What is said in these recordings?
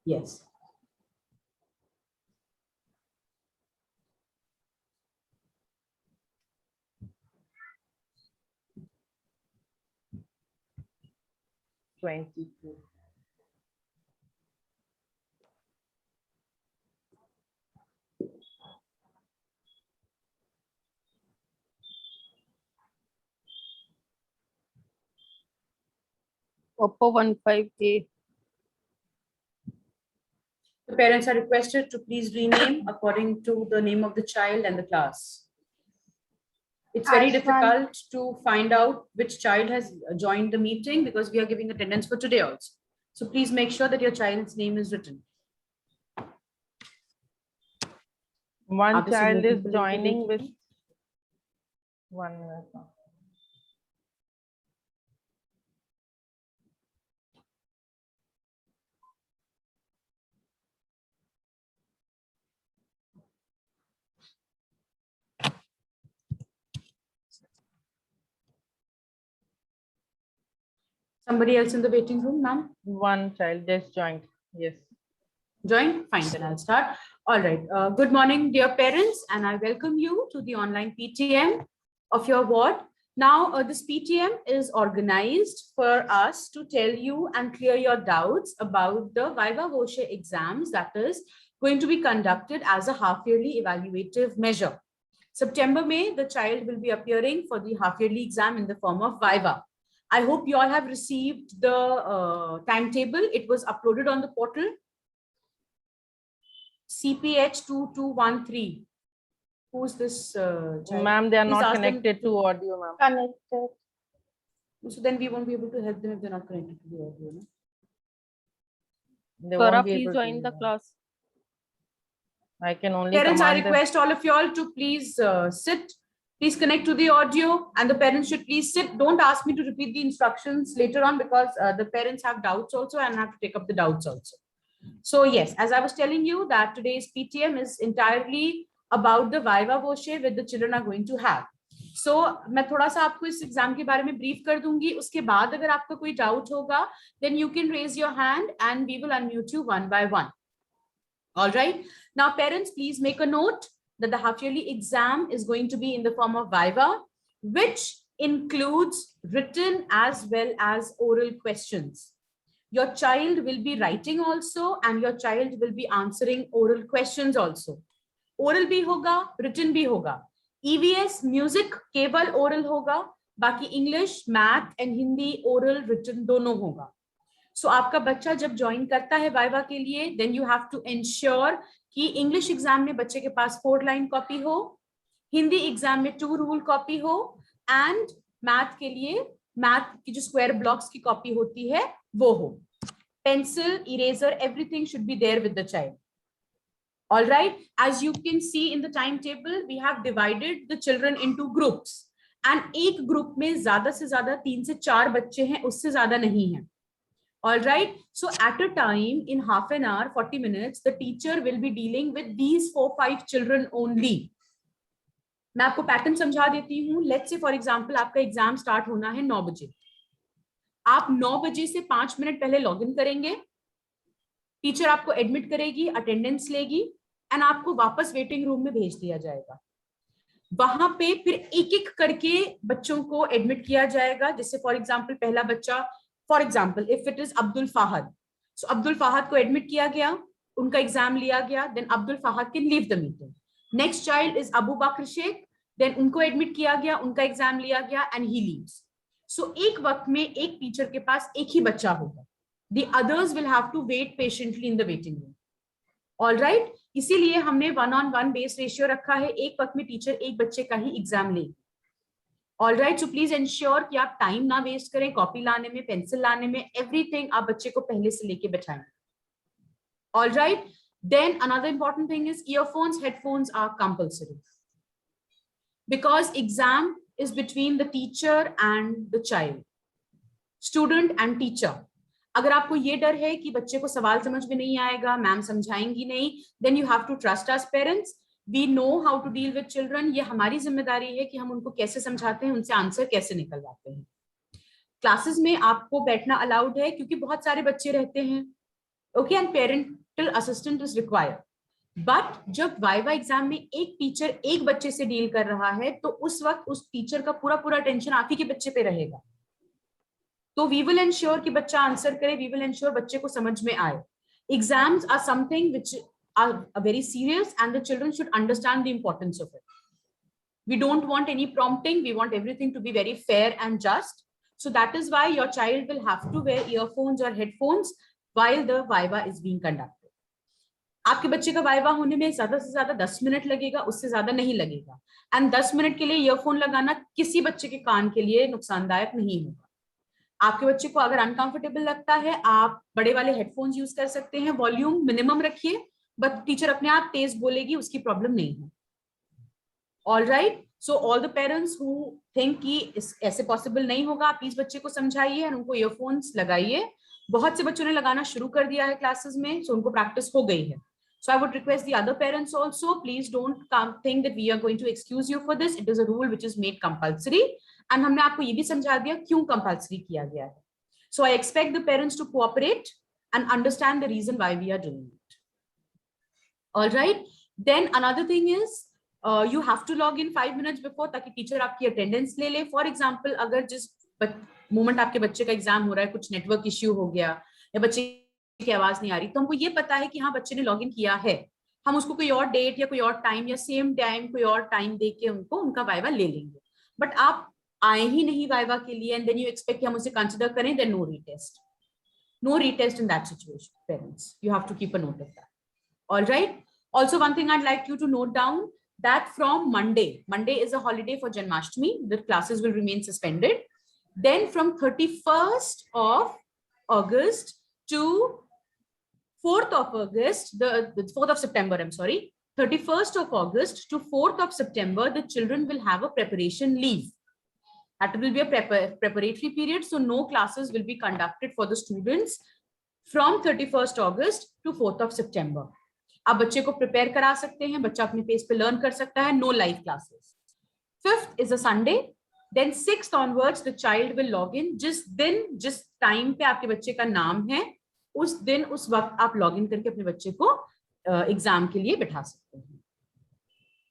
Yes. Oppo 15A. The parents are requested to please rename according to the name of the child and the class. It's very difficult to find out which child has joined the meeting because we are giving attendance for today also. So please make sure that your child's name is written. One child is joining with 1 minute now. Somebody else in the waiting room, ma'am? One child just joined. Yes. Join? Fine, then I'll start. All right. Good morning, dear parents, and I welcome you to the online PTM of your ward. Now, this PTM is organized for us to tell you and clear your doubts about the Viva Voce exams that is going to be conducted as a half-yearly evaluative measure. September, May, the child will be appearing for the half-yearly exam in the form of Viva. I hope you all have received the timetable. It was uploaded on the portal. CPH 2213. Who's this child? Ma'am, they are not connected to audio, ma'am. Connected. So then we won't be able to help them if they're not connected to the audio. No? They Farah, won't be please able join to the class. I can only Parents, I command them. request all of you all to please sit. Please connect to the audio, and the parents should please sit. Don't ask me to repeat the instructions later on because the parents have doubts also and have to take up the doubts also. So yes, as I was telling you that today's PTM is entirely about the Viva Voce which the children are going to have. So मैं थोड़ा सा आपको इस exam के बारे में brief कर दूंगी. उसके बाद अगर आपका कोई डाउट होगा, then you can raise your hand and we will unmute you one by one. All right. Now, parents, please make a note that the half-yearly exam is going to be in the form of Viva, which includes written as well as oral questions. Your child will be writing also, and your child will be answering oral questions also. Oral bhi hoga, written bhi hoga. EVS music केवल oral होगा, बाकी English, math and Hindi oral written दोनों होगा. So आपका बच्चा जब join करता है वाइवा के लिए, then you have to ensure कि इंग्लिश एग्जाम में बच्चे के पास 4 लाइन कॉपी हो, हिंदी एग्जाम में 2 रूल कॉपी हो, एंड मैथ के लिए मैथ की जो स्क्वायर ब्लॉक्स की कॉपी होती है वो हो. Pencil, eraser, everything should be there with the child. All right. As you can see in the timetable, we have divided the children into groups. And एक ग्रुप में ज्यादा से ज्यादा 3 से 4 बच्चे हैं, उससे ज्यादा नहीं है. All right. So at a time, in half an hour, 40 minutes, the teacher will be dealing with these 4-5 children only. मैं आपको पैटर्न समझा देती हूँ. Let's say for example, आपका एग्जाम स्टार्ट होना है 9 बजे. आप 9 बजे से 5 मिनट पहले लॉग इन करेंगे. टीचर आपको एडमिट करेगी, अटेंडेंस लेगी एंड आपको वापस वेटिंग रूम में भेज दिया जाएगा. वहां पे फिर एक एक करके बच्चों को एडमिट किया जाएगा. जैसे फॉर एग्जांपल पहला बच्चा, for example if it is Abdul Fahad, so Abdul Fahad को एडमिट किया गया, उनका एग्जाम लिया गया, then Abdul Fahad can leave the meeting. Next child is Abu Bakar Sheikh, then उनको एडमिट किया गया, उनका एग्जाम लिया गया एंड ही लीव्स. सो एक वक्त में एक टीचर के पास एक ही बच्चा होगा. The others will have to wait patiently in the waiting room. All right. इसीलिए हमने 1-on-1 बेस रेशियो रखा है. एक वक्त में टीचर एक बच्चे का ही एग्जाम लेगी. All right. So please ensure कि आप टाइम ना वेस्ट करें कॉपी लाने में, पेंसिल लाने में, एवरीथिंग आप बच्चे को पहले से लेके बैठाएं. All right. Then another important thing is earphones, headphones are compulsory because exam is between the teacher and the child, student and teacher. अगर आपको ये डर है कि बच्चे को सवाल समझ में नहीं आएगा, मैम समझाएंगी नहीं, then you have to trust us parents. We know how to deal with children. ये हमारी जिम्मेदारी है कि हम उनको कैसे समझाते हैं, उनसे आंसर कैसे निकलवाते हैं. क्लासेस में आपको बैठना अलाउड है क्योंकि बहुत सारे बच्चे रहते हैं. Okay, and parental assistant is required. But जब वाइवा एग्जाम में एक टीचर एक बच्चे से डील कर रहा है तो उस वक्त उस टीचर का पूरा पूरा टेंशन आप ही के बच्चे पे रहेगा. तो वी विल एंश्योर कि बच्चा आंसर करे, वी विल एंश्योर बच्चे को समझ में आए. Exams are something which are very serious and the children should understand the importance of it. We don't want any prompting. We want everything to be very fair and just. So that is why your child will have to wear earphones or headphones while the viva is being conducted. आपके बच्चे का viva होने में ज्यादा से ज्यादा 10 minute लगेगा, उससे ज्यादा नहीं लगेगा. एंड 10 मिनट के लिए ईयरफोन लगाना किसी बच्चे के कान के लिए नुकसानदायक नहीं होगा. आपके बच्चे को अगर अनकंफर्टेबल लगता है, आप बड़े वाले हेडफोन्स यूज कर सकते हैं. वॉल्यूम मिनिमम रखिए, बट टीचर अपने आप तेज बोलेगी, उसकी प्रॉब्लम नहीं है. All right, so all the parents who think कि ऐसे पॉसिबल नहीं होगा, प्लीज बच्चे को समझाइए और उनको ईयरफोन्स लगाइए. बहुत से बच्चों ने लगाना शुरू कर दिया है क्लासेस में, सो उनको प्रैक्टिस हो गई है. So I would request the other parents also, please don't think that we are going to excuse you for this. It is a rule which is made compulsory. And हमने आपको ये भी समझा दिया क्यों compulsory किया गया है. So I expect the parents to cooperate and understand the reason why we are doing it. All right. Then another thing is, you have to log in 5 minutes before ताकि टीचर आपकी attendance ले ले. For example, अगर जिस moment आपके बच्चे का exam हो रहा है कुछ नेटवर्क इश्यू हो गया या बच्चे की आवाज नहीं आ रही, तो हमको ये पता है कि हाँ बच्चे ने लॉग इन किया है, हम उसको कोई और डेट या कोई और टाइम या सेम टाइम कोई और टाइम दे के उनको उनका वाइवा ले लेंगे. बट आप आए ही नहीं वाइवा के लिए एंड देन यू एक्सपेक्ट कि हम उसे कंसिडर करें, then no retest. No retest in that situation. Parents, you have to keep a note of that. All right. Also, one thing I'd like you to note down, that from Monday is a holiday for Janmashtami. The classes will remain suspended. Then from 31st of August to 4th of August, the 4th of September, I'm sorry, 31st of August to 4th of September, the children will have a preparation leave. That will be a preparatory period. So no classes will be conducted for the students from 31st August to 4th of September. आप बच्चे को prepare करा सकते हैं, बच्चा अपने pace पे learn कर सकता है. No live classes. 5th is a Sunday. Then 6th onwards the child will log in. जिस दिन जिस टाइम पे आपके बच्चे का नाम है उस दिन उस वक्त आप लॉग इन करके अपने बच्चे को एग्जाम के लिए बिठा सकते हैं.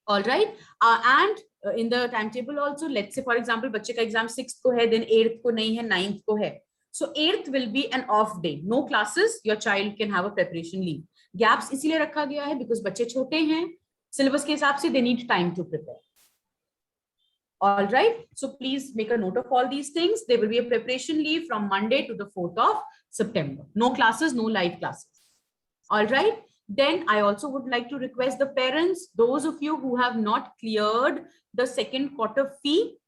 All right. And in the timetable also, let's say for example बच्चे का एग्जाम 6th को है, then 8th को नहीं है, 9th को है. So 8th will be an off day. No classes. Your child can have a preparation leave. Gaps इसीलिए रखा गया है बिकॉज बच्चे छोटे हैं, सिलेबस के हिसाब से they need time to prepare. All right, so please make a note of all these things. There will be a preparation leave from Monday to the 4th of September. No classes, no live classes. All right. Then I also would like to request the parents, those of you who have not cleared the second quarter fee,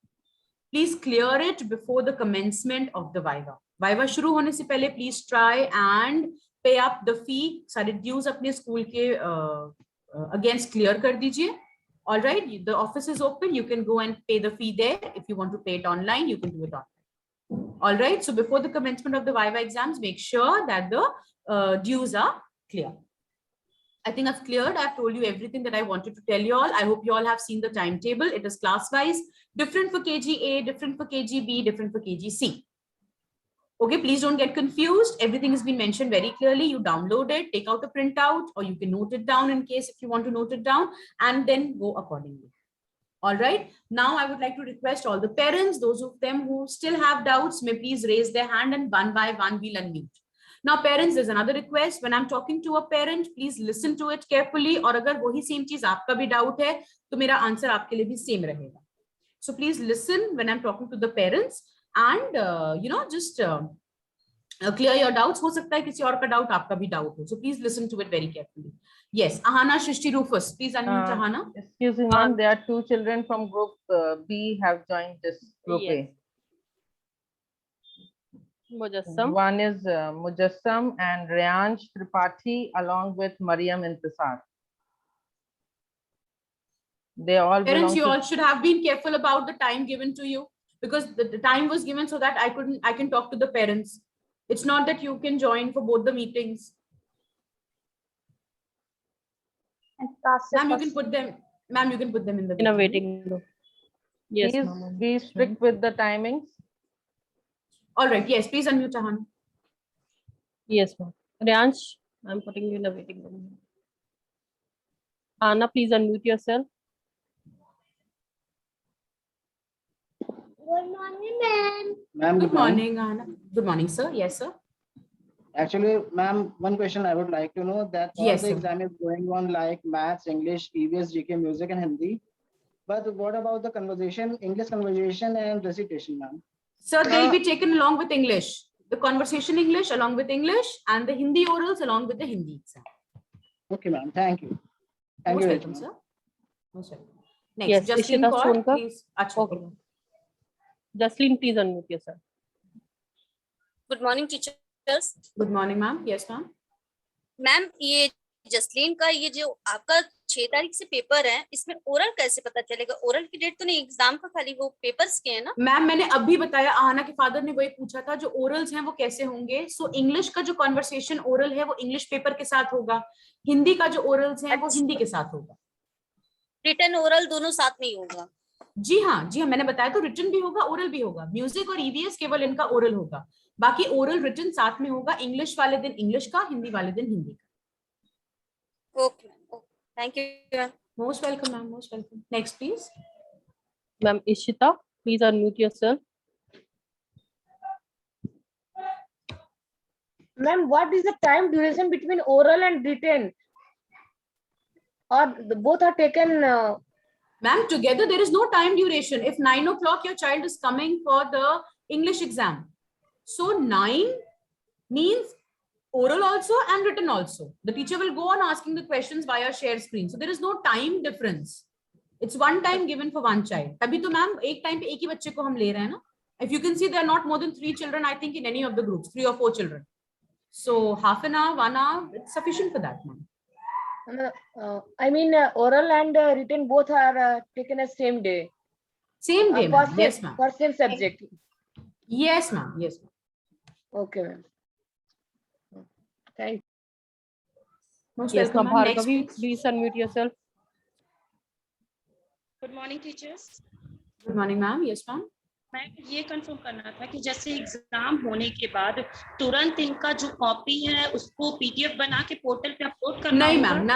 please clear it before the commencement of the viva. Viva शुरू होने से पहले please try and pay up the fee. सारे dues अपने school के against clear कर दीजिए. All right, the office is open. You can go and pay the fee there. If you want to pay it online, you can do it online. All right, so before the commencement of the viva exams, make sure that the dues are clear. I think I've cleared. I've told you everything that I wanted to tell you all. I hope you all have seen the timetable. It is class wise, different for KG A, different for KG B, different for KG C. Okay, please don't get confused. Everything has been mentioned very clearly. You download it, take out a printout, or you can note it down in case if you want to note it down, and then go accordingly. All right. Now I would like to request all the parents, those of them who still have doubts, may please raise their hand and one by one we'll unmute. Now parents, there's another request. When I'm talking to a parent, please listen to it carefully. और अगर वही same चीज आपका भी doubt है, तो मेरा answer आपके लिए भी same रहेगा. So please listen when I'm talking to the parents and just clear your doubts. हो सकता है किसी और का doubt आपका भी doubt हो. So please listen to it very carefully. Yes, Ahana Shrishti Rufus, please unmute Ahana. Excuse me, ma'am. There are two children from group B have joined this group A. Mujassam. One is Mujassam and Rayansh Tripathi along with Mariam Intisar. They all Parents, you belong all should have been careful about the time given to you, because the time was given so that I can talk to the parents. It's not that you can join for both the meetings. Ma'am, you can put them. Ma'am, you can put them in the In a waiting room. Yes, Please ma'am. be strict with the timings. All right. Yes, please unmute Ahana. Yes, ma'am. Rayansh. I'm putting you in the waiting room. Anna, please unmute yourself. Good morning, ma'am. Ma'am, Good morning, Anna. Good morning, sir. Yes, sir. Actually, ma'am, one question I would like to know that all Yes, the sir. exam is going on like maths, English, EVS, GK, music, and Hindi. But what about the conversation, English conversation and recitation, ma'am? Sir, they'll be taken along with English. The conversation English along with English and the Hindi orals along with the Hindi exam. Okay, ma'am. Thank you. Thank Most you very welcome, much. sir. Most welcome. Next, Yes, Justin Ishita Kaur, Sonkar. please. Acha, Okay. Jaslin, please unmute yourself. Good morning teachers. Good morning, ma'am. Yes, ma'am. Ma'am ये जसलीन का ये जो आपका 6 तारीख से paper है, इसमें oral कैसे पता चलेगा? ओरल की डेट तो नहीं, एग्जाम का खाली वो पेपर्स के है ना? मैम मैंने अभी बताया, आहाना के फादर ने वही पूछा था, जो ओरल्स हैं वो कैसे होंगे। सो इंग्लिश का जो कॉन्वर्सेशन ओरल है वो इंग्लिश पेपर के साथ होगा, हिंदी का जो ओरल्स हैं वो अच्छा। हिंदी के साथ होगा। रिटन ओरल दोनों साथ में ही होगा? जी हाँ, मैंने बताया तो रिटन भी होगा, ओरल भी होगा। म्यूजिक और ईवीएस केवल इनका ओरल होगा, बाकी ओरल रिटन साथ में होगा। इंग्लिश वाले दिन इंग्लिश का, हिंदी वाले दिन हिंदी का। Okay ma'am, thank you ma'am. Most welcome ma'am, most welcome. Next please. Ma'am Ishita, please unmute yourself. Ma'am, what is the time duration between oral and written? Or both are taken? Ma'am, together there is no time duration. If 9 o'clock your child is coming for the English exam, so 9 means oral also and written also. The teacher will go on asking the questions via share screen. So there is no time difference. It's one time given for one child. तभी तो ma'am एक time पे एक ही बच्चे को हम ले रहे हैं ना. If you can see, there are not more than 3 children, I think, in any of the groups, 3 or 4 children. So half an hour, 1 hour, it's sufficient for that, ma'am. I mean, oral and written both are taken as same day. Same day, ma'am. Yes, ma'am. For same subject. Yes, ma'am. Yes, ma'am. Okay, ma'am. Thank you. Most Yes, welcome, ma'am. ma'am. Next, Bhargavi, please. please unmute yourself. Good morning teachers. Good morning, ma'am. Yes, ma'am. मैं ये confirm करना था कि जैसे exam होने के बाद तुरंत इनका जो कॉपी है उसको पीडीएफ बना के पोर्टल पे अपलोड करना नहीं होगा? Ma'am,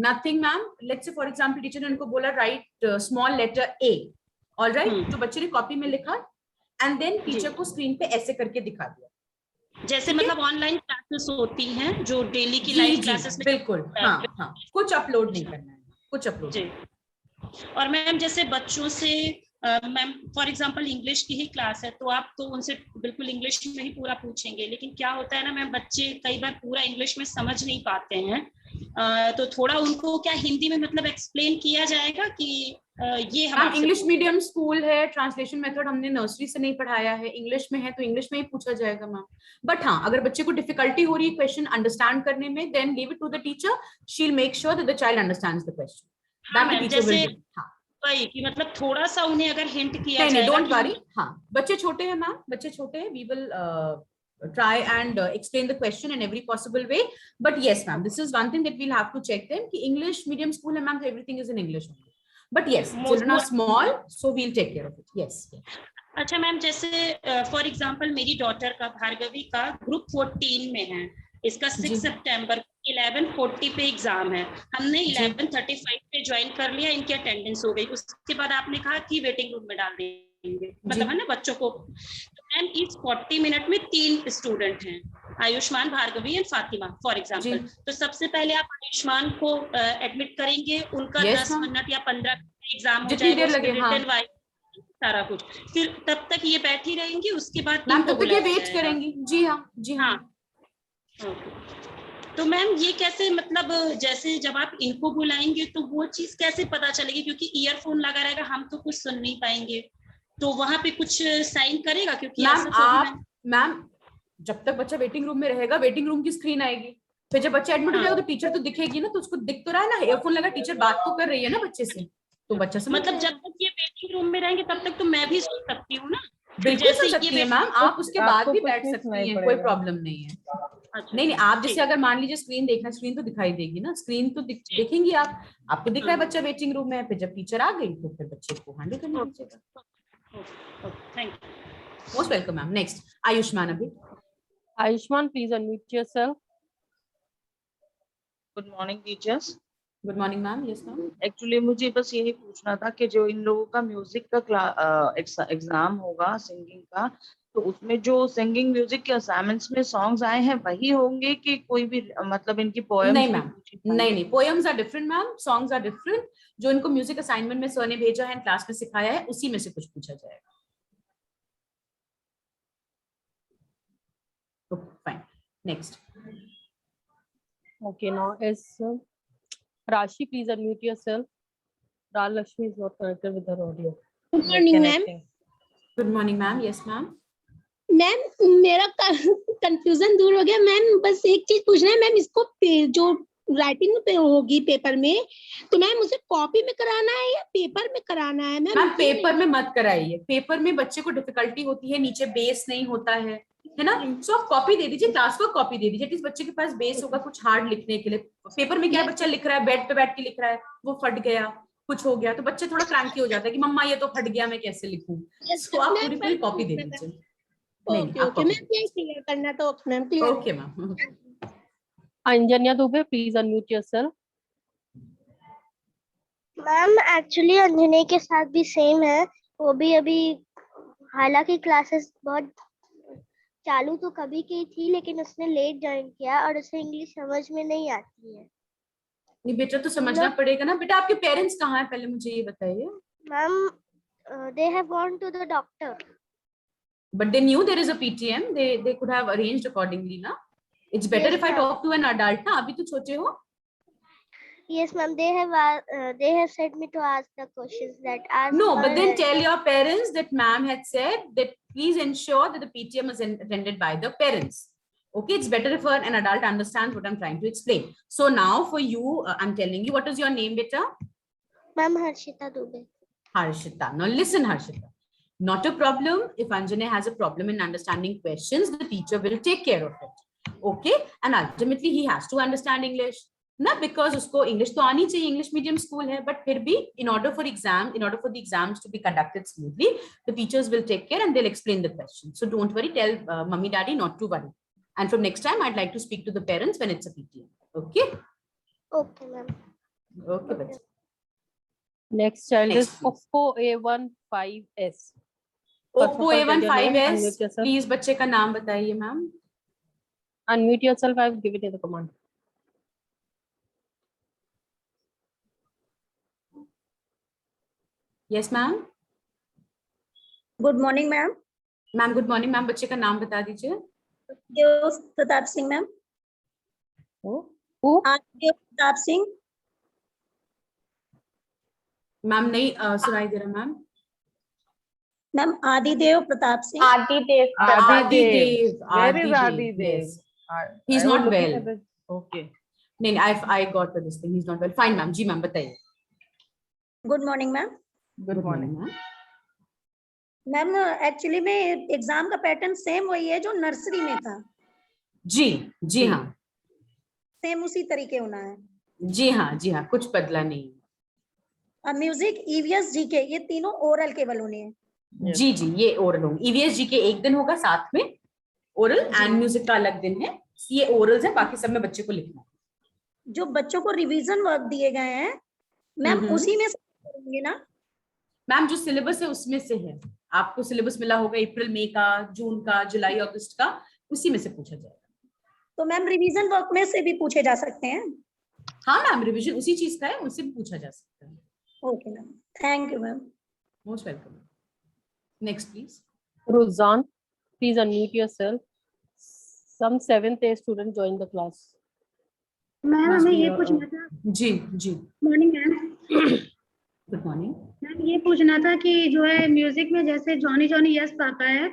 nothing ma'am. Let's say for example teacher ने उनको बोला write small letter a, alright, तो बच्चे ने कॉपी में लिखा एंड देन टीचर को स्क्रीन पे ऐसे करके दिखा दिया। जैसे मतलब ऑनलाइन क्लासेस होती हैं जो डेली की जी लाइव जी क्लासेस में। बिल्कुल, हाँ, कुछ अपलोड नहीं करना है, कुछ अपलोड। जी। और मैम जैसे बच्चों से मैम फॉर एग्जांपल इंग्लिश की ही क्लास है तो आप तो उनसे बिल्कुल इंग्लिश में ही पूरा पूछेंगे, लेकिन क्या होता है ना मैम, बच्चे कई बार पूरा इंग्लिश में समझ नहीं पाते हैं, तो थोड़ा उनको क्या हिंदी में मतलब एक्सप्लेन किया जाएगा कि ये हम इंग्लिश मीडियम स्कूल है, ट्रांसलेशन मेथड हमने नर्सरी से नहीं पढ़ाया है, इंग्लिश में है तो इंग्लिश में ही पूछा जाएगा मैम। बट हाँ, अगर बच्चे को डिफिकल्टी हो रही है क्वेश्चन अंडरस्टैंड करने में, then leave it to the teacher, she will make sure that the child understands the question. That the teacher will do. हाँ, वही कि मतलब थोड़ा सा उन्हें अगर हिंट किया नहीं, जाएगा। Don't worry. हाँ, बच्चे छोटे हैं मैम, बच्चे छोटे हैं, we will try and explain the question in every possible way. But yes ma'am, this is one thing that we'll have to check them ki English medium school hai ma'am, so everything is in English only. But yes, children are small, so we'll take care of it. Yes. अच्छा ma'am, जैसे for example मेरी daughter का, भार्गवी का group 14 में है, इसका 6 सितंबर 11:40 पे exam है। हमने 11:35 पे ज्वाइन कर लिया, इनकी अटेंडेंस हो गई, उसके बाद आपने कहा कि वेटिंग रूम में डाल देंगे, मतलब है ना बच्चों को। तो मैम इस 40 मिनट में 3 स्टूडेंट हैं, Ayushman, Bhargavi and Fatima for example. तो सबसे पहले आप आयुष्मान को एडमिट करेंगे, उनका 10 मिनट या 15 मिनट एग्जाम हो जाएगा, रिटन वाइज सारा कुछ, फिर तब तक ये बैठी रहेंगी, उसके बाद मैम तब तक ये वेट करेंगी। जी हाँ, जी हाँ। तो मैम ये कैसे, मतलब जैसे जब आप इनको बुलाएंगे तो वो चीज कैसे पता चलेगी, क्योंकि ईयरफोन लगा रहेगा, हम तो कुछ सुन नहीं पाएंगे, तो वहां पे कुछ साइन करेगा? क्योंकि मैम जब तक बच्चा वेटिंग रूम में रहेगा, वेटिंग रूम की स्क्रीन आएगी, फिर जब बच्चा एडमिट हो जाएगा तो टीचर तो दिखेगी ना, तो उसको दिख तो रहा है ना, ईयरफोन लगा, टीचर बात तो कर रही है ना बच्चे से, तो बच्चा समझ मतलब जब तक ये वेटिंग रूम में रहेंगे तब तक तो मैं भी सुन सकती हूँ ना? बिल्कुल सुन सकती है मैम, आप उसके बाद भी बैठ सकती हैं, कोई प्रॉब्लम नहीं है। नहीं, आप जैसे अगर मान लीजिए स्क्रीन देखना, स्क्रीन तो दिखाई देगी ना, स्क्रीन तो देखेंगी आप, आपको दिख रहा है बच्चा वेटिंग रूम में है, फिर जब टीचर आ गई तो फिर बच्चे को हैंडल करना पड़ेगा। Thank you. Most welcome ma'am. Next Ayushman. अभी Ayushman, please unmute yourself. Good morning teachers. Good morning ma'am, yes ma'am. Actually मुझे बस यही पूछना था कि जो इन लोगों का म्यूजिक का एग्जाम होगा सिंगिंग का, तो उसमें जो सिंगिंग म्यूजिक के असाइनमेंट्स में सॉन्ग्स आए हैं वही होंगे कि कोई भी मतलब इनकी पोएम्स नहीं भी मैम, पूछी नहीं जाएंगी? नहीं, poems are different ma'am, songs are different. जो इनको म्यूजिक असाइनमेंट में सर ने भेजा है, क्लास में सिखाया है, उसी में से कुछ पूछा जाएगा। Fine, next. Okay, now is Rashi, please unmute yourself. Raj Lakshmi is not connected with her audio. Good morning ma'am. Connecting. Good morning ma'am, yes ma'am. Ma'am मेरा कंफ्यूजन दूर हो गया मैम, बस एक चीज पूछना है मैम, इसको जो राइटिंग पे होगी पेपर में, तो मैम उसे कॉपी में कराना है या पेपर में कराना है मैम? मैम पेपर में मत कराइए, पेपर में बच्चे को डिफिकल्टी होती है, नीचे बेस नहीं होता है ना। सो आप कॉपी दे दीजिए, क्लास वर्क कॉपी दे दीजिए, एटलीस्ट बच्चे के पास बेस होगा कुछ हार्ड लिखने के लिए। पेपर में क्या है, बच्चा लिख रहा है, बेड पे बैठ के लिख रहा है, वो फट गया, कुछ हो गया, तो बच्चे थोड़ा क्रैंकी हो जाता है कि मम्मा ये तो फट गया, मैं कैसे लिखूं। तो आप पूरी पूरी कॉपी दे दीजिए। नहीं, ओके आप ओके copy मैम, ये क्लियर करना तो ma'am clear. Okay ma'am. Anjanya Dubey, please unmute yourself. Ma'am actually Anjani के साथ भी सेम है, वो भी अभी, हालांकि क्लासेस बहुत चालू तो कभी की थी, लेकिन उसने लेट ज्वाइन किया और उसे इंग्लिश समझ में नहीं आती है। नहीं बेटा, तो समझना पड़ेगा ना। बेटा आपके पेरेंट्स कहाँ हैं, पहले मुझे ये बताइए। Ma'am they have gone to the doctor. But they knew there is a PTM. They could have arranged accordingly, na? It's better Yes, if I ma'am. talk to an adult, ना? अभी तो छोटे हो। Yes ma'am, they have said me to ask the questions that ask No, her but then and- tell your parents that ma'am had said that please ensure that the PTM is attended by the parents. Okay, it's better if an adult understands what I'm trying to explain. So now for you, I'm telling you, what is your name, beta? Ma'am Harshita Dubey. Harshita. Now listen, Harshita. Not a problem. If Anjana has a problem in understanding questions, the teacher will take care of it. Okay, and ultimately he has to understand English. ना, because उसको English तो आनी चाहिए, English medium school है, but फिर भी in order for the exams to be conducted smoothly, the teachers will take care and they'll explain the question. So don't worry, tell mummy daddy not to worry. And from next time, I'd like to speak to the parents when it's a PTM. Okay? Okay ma'am. Okay, bachcha. Next child Next, is please. Oppo A15s. Oppo First of all, tell your name, A15s. unmute yourself. Please बच्चे का नाम बताइए ma'am. Unmute yourself. I have given you the command. Yes ma'am. Good morning ma'am. Ma'am good morning ma'am, बच्चे का नाम बता दीजिए। Dev Pratap Singh ma'am. Who? Dev Pratap Singh. Ma'am नहीं सुनाई दे रहा ma'am. Ma'am Adidev Pratap Singh. Adidev. Where is Adidev? Yes. I He's was not looking well. at the- Okay. नहीं I got this thing. He's not well. Fine ma'am, जी मैम बताइए। Good morning ma'am. Good morning. Ma'am actually में exam का pattern same वही है जो nursery में था। जी हाँ। सेम उसी तरीके होना है। जी हाँ, कुछ बदला नहीं। म्यूजिक ईवीएस जीके ये तीनों ओरल केवल होने हैं। Yes. जी ये ओरल होंगे। EVS जी के एक दिन होगा साथ में, ओरल एंड म्यूजिक का अलग दिन है। ये ओरल्स है, बाकी सब में बच्चे को लिखना है। जो बच्चों को रिवीजन वर्क दिए गए हैं मैम उसी में से करेंगे ना? मैम जो सिलेबस है उसमें से है। आपको सिलेबस मिला होगा अप्रैल मई का, जून का, जुलाई अगस्त का, उसी में से पूछा जाएगा। तो मैम रिवीजन वर्क में से भी पूछे जा सकते हैं? हाँ मैम, रिवीजन उसी चीज का है, उससे भी पूछा जा सकता है। Okay ma'am, thank you ma'am. Most welcome. Next please. Ruzan, please unmute yourself. Some 7th A student joined the class. Ma'am हमें ये पूछना था। जी morning ma'am. Good morning ma'am ये पूछना था कि जो है म्यूजिक में जैसे जॉनी जॉनी यस पापा है,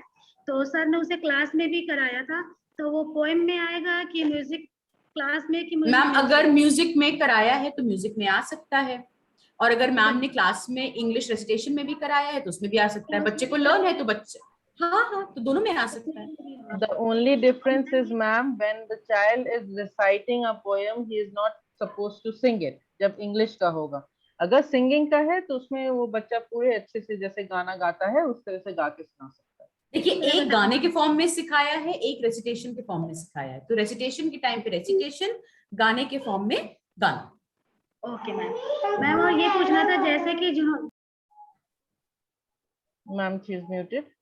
तो सर ने उसे क्लास में भी कराया था, तो वो पोएम में आएगा कि म्यूजिक क्लास में कि मैम अगर म्यूजिक में कराया है तो म्यूजिक में आ सकता है, और अगर मैम ने क्लास में इंग्लिश रेसिटेशन में भी कराया है तो उसमें भी आ सकता है। बच्चे को लर्न है तो बच्चे हाँ तो दोनों में आ सकता है। The only difference is, ma'am, when the child is reciting a poem, he is not supposed to sing it. जब English का होगा, अगर सिंगिंग का है तो उसमें वो बच्चा पूरे अच्छे से जैसे गाना गाता है उस तरह से गा के सुना सकता है। देखिए, एक गाने के फॉर्म में सिखाया है, एक रेसिटेशन के फॉर्म में सिखाया है। तो रेसिटेशन के टाइम पे रेसिटेशन, गाने के फॉर्म में गाना। Okay ma'am. मैम और ये पूछना था जैसे कि जो ma'am she is muted.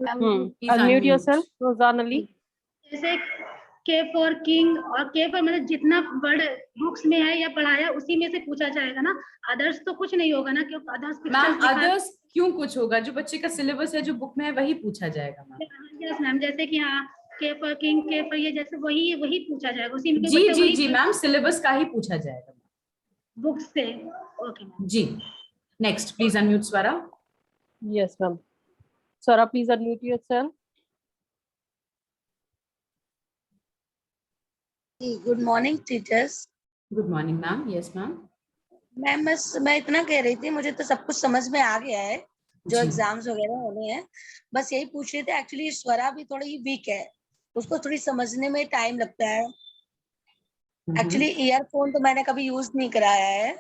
Unmute yourself, Rozan Ali. जैसे के फॉर किंग और के फॉर मतलब जितना वर्ड बुक्स में है या पढ़ाया उसी में से पूछा जाएगा ना, अदर्स तो कुछ नहीं होगा ना, क्योंकि अदर्स मैम अदर्स क्यों कुछ होगा, जो बच्चे का सिलेबस है जो बुक में है वही पूछा जाएगा मैम। यस मैम, जैसे कि हाँ के फॉर किंग, के फॉर ये जैसे वही पूछा जाएगा उसी में। जी जी जी मैम, सिलेबस का ही पूछा जाएगा बुक्स से। ओके जी। Next please unmute Swara. Yes, ma'am. Swara, please unmute yourself. Good morning teachers. Good morning ma'am. Yes ma'am. Ma'am बस मैं इतना कह रही थी, मुझे तो सब कुछ समझ में आ गया है जो जी। एग्जाम्स वगैरह होने हैं। बस यही पूछ रहे थे, एक्चुअली स्वरा भी थोड़ी वीक है, उसको थोड़ी समझने में टाइम लगता है। एक्चुअली ईयरफोन तो मैंने कभी यूज नहीं कराया है,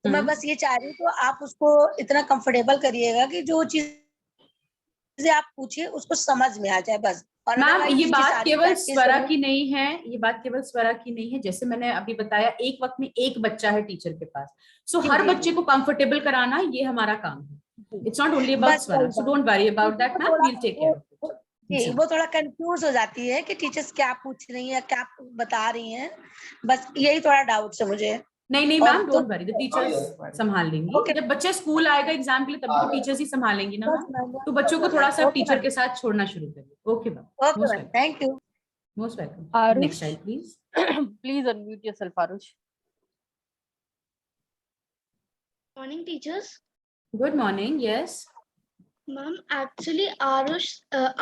तो मैं बस ये चाह रही हूँ तो आप उसको इतना कंफर्टेबल करिएगा कि जो चीजें आप पूछिए उसको समझ में आ जाए बस। और मैम otherwise ये उसकी बात सारी केवल practice स्वरा होगी। की नहीं है, ये बात केवल स्वरा की नहीं है। जैसे मैंने अभी बताया, एक वक्त में एक बच्चा है टीचर के पास, सो जी, हर जी, बच्चे को कंफर्टेबल कराना ये हमारा काम है। इट्स नॉट ओनली अबाउट बस स्वरा, वही सो बात। Don't worry about that ma'am, we will take care of it. जी, वो थोड़ा कंफ्यूज हो जाती है कि टीचर्स क्या पूछ रही हैं, क्या बता रही हैं, बस यही थोड़ा डाउट है मुझे। नहीं नहीं और ma'am, don't worry, the teachers संभाल लेंगी। जब बच्चे स्कूल आएगा एग्जाम के लिए तभी तो टीचर्स ही संभालेंगी ना मैम। तो बच्चों को थोड़ा सा टीचर के साथ छोड़ना शुरू करिए। Okay ma'am, most welcome. Thank you. Most welcome. Arush. Next child please. Please unmute yourself, Arush. Morning, teachers. Good morning. Yes Ma'am, actually, Arush's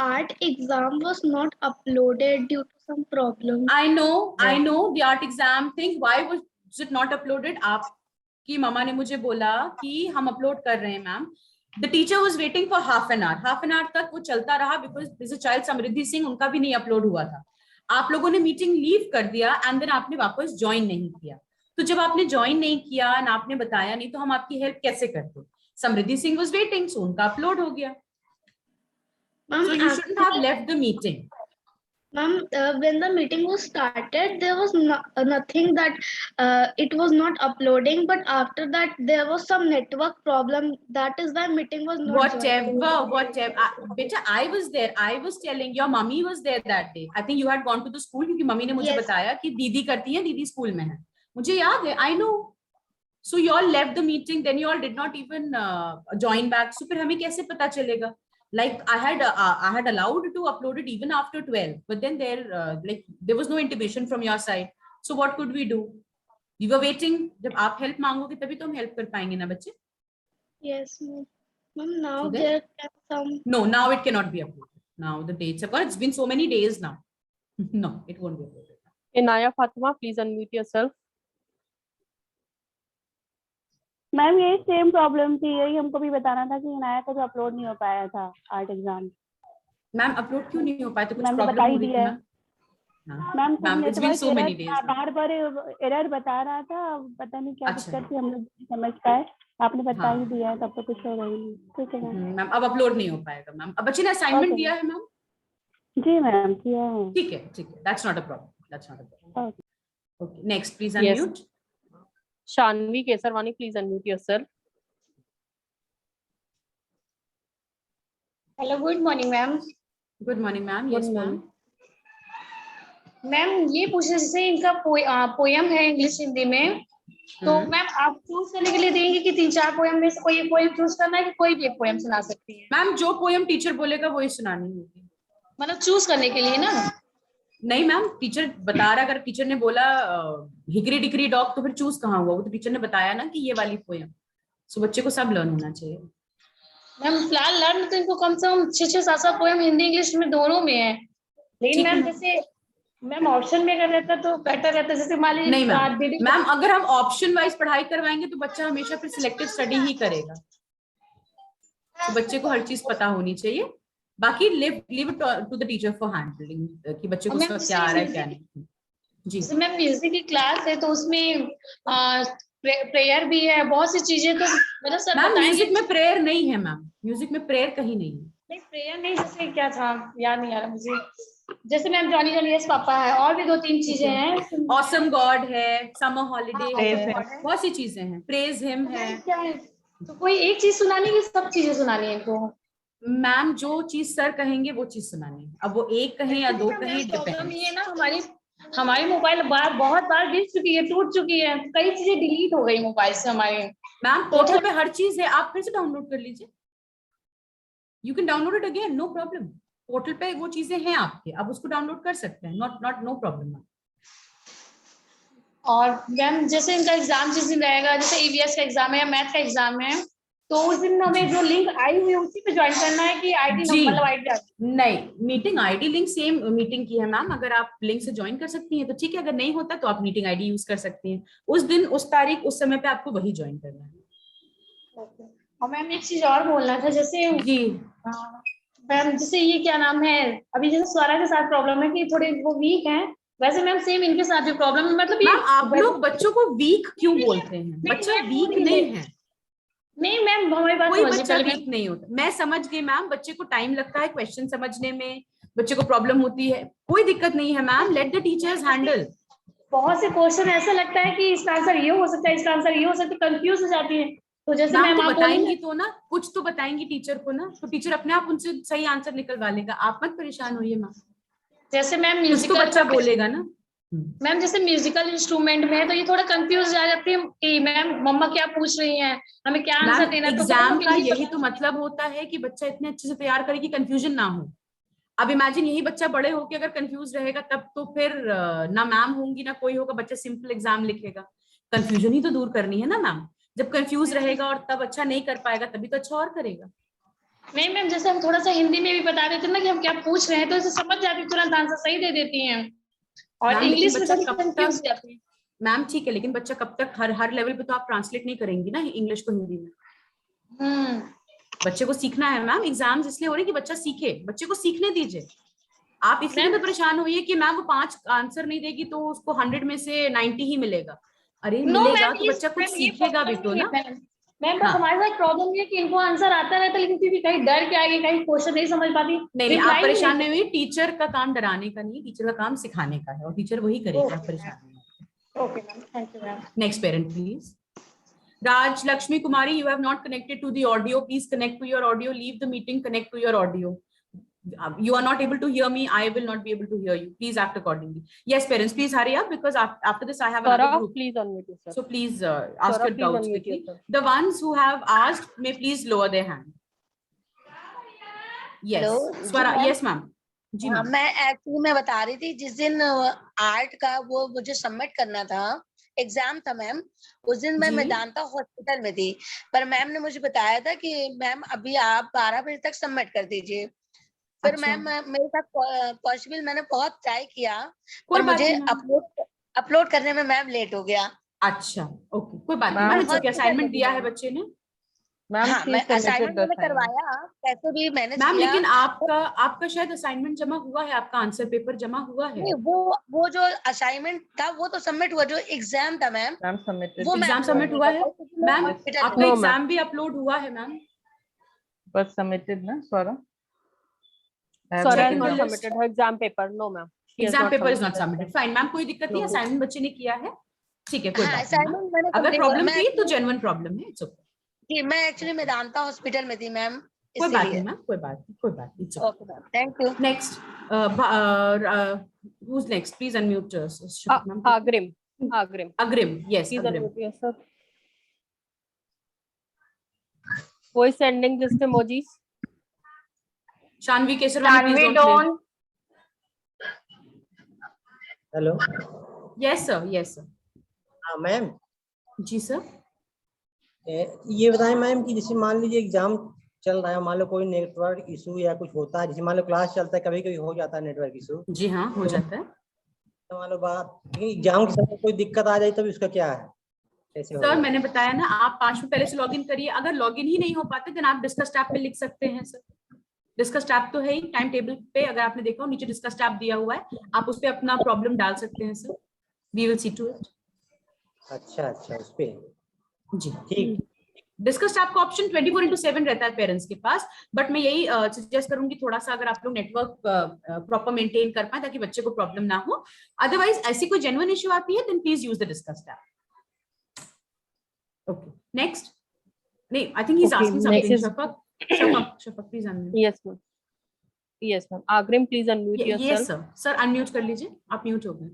art exam was not uploaded due to some problem. I know the art exam thing. Why was it not uploaded? आपकी मामा ने मुझे बोला कि हम upload कर रहे हैं ma'am. The teacher was waiting for half an hour. Half an hour तक वो चलता रहा because there's a child समृद्धि सिंह, उनका भी नहीं अपलोड हुआ था। आप लोगों ने मीटिंग लीव कर दिया एंड देन आपने वापस ज्वाइन नहीं किया। तो जब आपने ज्वाइन नहीं किया और आपने बताया नहीं, तो हम आपकी हेल्प कैसे करते? समृद्धि सिंह was waiting, so उनका अपलोड हो गया। Ma'am, So you shouldn't have left the meeting. Ma'am, when the meeting was started, there was nothing that it was not uploading, but after that there was some network problem. That is why meeting was not joining. Whatever. Beta, I was there. I was telling, your mummy was there that day. I think you had gone to the school क्योंकि mummy ने मुझे बताया कि दीदी करती है, दीदी school में है। मुझे याद है, I know. So you all left the meeting, then you all did not even join back. So फिर हमें कैसे पता चलेगा? Like I had allowed to upload it even after 12, but then there was no intimation from your side. So what could we do? We were waiting. जब आप help मांगोगे तभी तो हम help कर पाएंगे ना बच्चे? Yes, ma'am. Ma'am, now So there can some. No, now it cannot be uploaded. Now the dates have gone. It's been so many days now. No, it won't be uploaded. Inaya Fatima, please unmute yourself. Ma'am यही same problem थी, यही हमको भी बताना था कि इनाया को जो अपलोड नहीं हो पाया था आर्ट एग्जाम। मैम अपलोड क्यों नहीं हो पाया? तो कुछ मैम प्रॉब्लम बता हो ही रही थी दिया है ma'am. Ma'am, it's been so many days. Bar bar error बता रहा था, पता नहीं क्या दिक्कत थी, हम लोग नहीं समझ पाए। आपने बता ही दिया है, तब तो कुछ होगा ही नहीं। ठीक है मैम। मैम अब अपलोड नहीं हो पाएगा मैम। अब बच्चे ने असाइनमेंट दिया है मैम? जी मैम किया है। ठीक है that's not a problem. Okay next please Yes. Unmute. Shanvi Kesarwani, please unmute yourself. Hello, good morning ma'am. Good morning ma'am. Yes ma'am. Ma'am ये पूछ रहे, जैसे इनका पोयम है इंग्लिश हिंदी में, तो मैम आप चूज करने के लिए देंगे कि 3-4 पोयम में से कोई एक पोयम चूज करना है कि कोई भी एक पोयम सुना सकती है? मैम जो पोयम टीचर बोलेगा वही सुनानी होगी। मतलब चूज करने के लिए ना? नहीं मैम, टीचर बता रहा, अगर टीचर ने बोला हिकरी डिकरी डॉग, तो फिर चूज कहाँ हुआ? वो तो टीचर ने बताया ना कि ये वाली पोयम। सो बच्चे को सब लर्न होना चाहिए। मैम फिलहाल लर्न तो इनको कम से कम 6-7 पोयम हिंदी इंग्लिश में दोनों में है, लेकिन मैम जैसे मैम ऑप्शन में अगर रहता तो बेटर रहता। जैसे मान लीजिए नहीं मैम, अगर हम ऑप्शन वाइज पढ़ाई करवाएंगे तो बच्चा हमेशा फिर सिलेक्टिव स्टडी ही करेगा। तो बच्चे को हर चीज पता होनी चाहिए। बाकी leave it to the teacher for handling कि बच्चे को उसका क्या आ रहा है क्या नहीं। जी जैसे मैम म्यूजिक की क्लास है तो उसमें प्रेयर भी है, बहुत सी चीजें, तो मतलब सब मैम बताएंगे। म्यूजिक में प्रेयर नहीं है मैम, म्यूजिक में प्रेयर कहीं नहीं है। नहीं प्रेयर नहीं, जैसे क्या था याद नहीं आ रहा मुझे। जैसे ma'am Johnny Johnny yes papa है, और भी 2-3 चीजें हैं। ऑसम गॉड है, समर हॉलिडे Praise है, him. बहुत सी चीजें हैं, प्रेज हिम है। क्या है, तो कोई एक चीज सुनानी है, सब चीजें सुनानी है इनको? मैम जो चीज सर कहेंगे वो चीज सुनानी है, अब वो एक कहें या दो कहें, प्रॉब्लम डिपेंड। ये है ना, हमारी मोबाइल बहुत बार गिर चुकी है, टूट चुकी है, कई चीजें डिलीट हो गई मोबाइल से हमारे। मैम पोर्टल पे हर चीज है, आप फिर से डाउनलोड कर लीजिए, you can download it again, no problem. Portal पे वो चीजें हैं आपके, आप उसको डाउनलोड कर सकते हैं, नॉट नो प्रॉब्लम। और मैम जैसे इनका एग्जाम जिस दिन रहेगा, जैसे ईवीएस का एग्जाम है या मैथ का एग्जाम है, तो उस दिन हमें जो लिंक आई हुई है उसी पे ज्वाइन करना है कि आईडी मतलब आईडी? नहीं, meeting ID link same meeting की है मैम, अगर आप लिंक से ज्वाइन कर सकती हैं तो ठीक है, अगर नहीं होता तो आप मीटिंग आईडी यूज कर सकती हैं। उस दिन उस तारीख उस समय पे आपको वही ज्वाइन करना है। और मैम एक चीज और बोलना था, जैसे जी मैम जैसे ये क्या नाम है, अभी जैसे स्वरा के साथ प्रॉब्लम है कि थोड़े वो वीक हैं, वैसे मैम सेम इनके साथ भी प्रॉब्लम है, मतलब मैम आप लोग बच्चों को वीक क्यों बोलते हैं? बच्चा वीक नहीं है। नहीं मैम हमारी बात कोई समझिए बच्चा पहले। वीक नहीं होता, मैं समझ गई मैम, बच्चे को टाइम लगता है क्वेश्चन समझने में, बच्चे को प्रॉब्लम होती है, कोई दिक्कत नहीं है ma'am, let the teachers handle. बहुत से क्वेश्चन ऐसा लगता है कि इसका आंसर ये हो सकता है, इसका आंसर ये हो सकता है, कंफ्यूज हो जाती है। तो जैसे मैम मैम तो आप बताएंगी तो ना, कुछ तो बताएंगी टीचर को ना, तो टीचर अपने आप उनसे सही आंसर निकलवा लेगा, आप मत परेशान होइए मैम। जैसे मैम कुछ तो म्यूजिकल बच्चा बोलेगा ना। मैम जैसे म्यूजिकल इंस्ट्रूमेंट में है तो ये थोड़ा कंफ्यूज जा जाती है कि मैम मम्मा क्या पूछ रही हैं, हमें क्या आंसर देना है। तो एग्जाम का यही तो मतलब होता है कि बच्चा इतने अच्छे से तैयार करे कि कंफ्यूजन ना हो। अब इमेजिन यही बच्चा बड़े होके अगर कंफ्यूज रहेगा तब तो फिर ना मैम होंगी ना कोई होगा, बच्चा सिंपल एग्जाम लिखेगा। कंफ्यूजन ही तो दूर करनी है ना मैम, जब कंफ्यूज रहेगा और तब अच्छा नहीं कर पाएगा तभी तो अच्छा और करेगा। नहीं मैम जैसे हम थोड़ा सा हिंदी में भी बता देते ना कि हम क्या पूछ रहे हैं, तो इसे समझ जाती, तुरंत आंसर सही दे देती हैं। और इंग्लिश में थोड़ी कंफ्यूज जाती है मैम। ठीक है, लेकिन बच्चा कब तक हर लेवल पे तो आप ट्रांसलेट नहीं करेंगी ना इंग्लिश को हिंदी में। बच्चे को सीखना है मैम, एग्जाम्स इसलिए हो रहे हैं कि बच्चा सीखे, बच्चे को सीखने दीजिए। आप इसलिए तो परेशान होइए कि मैम वो 5 आंसर नहीं देगी तो उसको 100 में से 90 ही मिलेगा। अरे मिलेगा तो बच्चा कुछ सीखेगा भी तो ना। मैम बस हमारे साथ प्रॉब्लम ये कि इनको आंसर आता रहता है, लेकिन फिर भी कहीं डर के आगे कहीं क्वेश्चन नहीं समझ पाती। नहीं आप परेशान नहीं हुई, टीचर का काम डराने का नहीं, टीचर का काम सिखाने का है और टीचर वही करेगा, आप परेशान नहीं। Okay ma'am, thank you ma'am. Next parent please. Raj Lakshmi Kumari, you have not connected to the audio. Please connect to your audio. Leave the meeting, connect to your audio. You are not able to hear me. I will not be able to hear you. Please act accordingly. Yes, parents, please hurry up because after this I have another group. Please unmute yourself. So please ask your doubts quickly. yourself. The ones who have asked may please lower their hand. Yes. Hello? Swara, yes ma'am. जी ma'am. मैं actually मैं बता रही थी जिस दिन art का वो मुझे सबमिट करना था, एग्जाम था मैम, उस दिन मैं मेदांता हॉस्पिटल में थी, पर मैम ने मुझे बताया था कि मैम अभी आप 12 बजे तक सबमिट कर दीजिए। फिर मैम मेरे साथ पॉसिबल, मैंने बहुत ट्राई किया पर मुझे अपलोड करने में मैम लेट हो गया। अच्छा ओके, कोई बात नहीं मैम, असाइनमेंट दिया है बच्चे ने। हाँ, मैं असाइनमेंट मैंने करवाया, कैसे भी मैंने मैम, लेकिन आपका शायद असाइनमेंट जमा हुआ है, आपका आंसर पेपर जमा हुआ है। नहीं, वो जो असाइनमेंट था वो तो सबमिट हुआ, जो एग्जाम था मैम वो एग्जाम सबमिट हुआ है मैम, आपका एग्जाम भी अपलोड हुआ है मैम, बट सबमिटेड ना स्वरा? Swara has not submitted her exam paper. No ma'am. Exam paper is not submitted. Fine ma'am, कोई दिक्कत नहीं, असाइनमेंट बच्चे ने किया है, ठीक है, कोई बात नहीं। अगर प्रॉब्लम थी तो जेन्युइन प्रॉब्लम है, इट्स ओके। जी, मैं एक्चुअली मेदांता हॉस्पिटल में थी मैम, कोई बात नहीं मैम, कोई बात नहीं। Okay ma'am, thank you. Next, who's next? Please unmute Agrim, yes, Please Agrim. unmute yourself. Who is sending just emojis? Shanvi Kesarwani, please don't play. Hello. Yes sir, yes sir. हाँ ma'am. जी sir. ये बताएं ma'am कि जैसे मान लीजिए exam चल रहा है, मान लो कोई नेटवर्क इशू या कुछ होता है, जैसे मान लो क्लास चलता है, कभी कभी हो जाता है नेटवर्क इशू। जी हाँ, हो जाता है। तो मान लो बात एग्जाम के समय कोई दिक्कत आ जाए तब उसका क्या है, कैसे सर मैंने बताया ना, आप 5 मिनट पहले से लॉगिन करिए, अगर लॉगिन ही नहीं हो पाते देन आप डिस्कस टैब पे लिख सकते हैं सर। डिस्कस टैब तो है ही टाइम टेबल पे, अगर आपने देखा हो नीचे डिस्कस टैब दिया हुआ है, आप उस पे अपना प्रॉब्लम डाल सकते हैं sir, we will see to it. अच्छा, उस पे जी ठीक। डिस्कस टैब का ऑप्शन 24/7 रहता है पेरेंट्स के पास, बट मैं यही सजेस्ट करूंगी थोड़ा सा अगर आप लोग नेटवर्क प्रॉपर मेंटेन कर पाए ताकि बच्चे को प्रॉब्लम ना हो। अदरवाइज ऐसी कोई जेन्युइन इश्यू आती है then please use the discuss tab. Okay next, नहीं I think he is asking something. Shafaq please unmute. Yes, ma'am. Yes, ma'am. Agrim, please unmute yes yourself. Sir unmute कर लीजिए, आप म्यूट हो गए।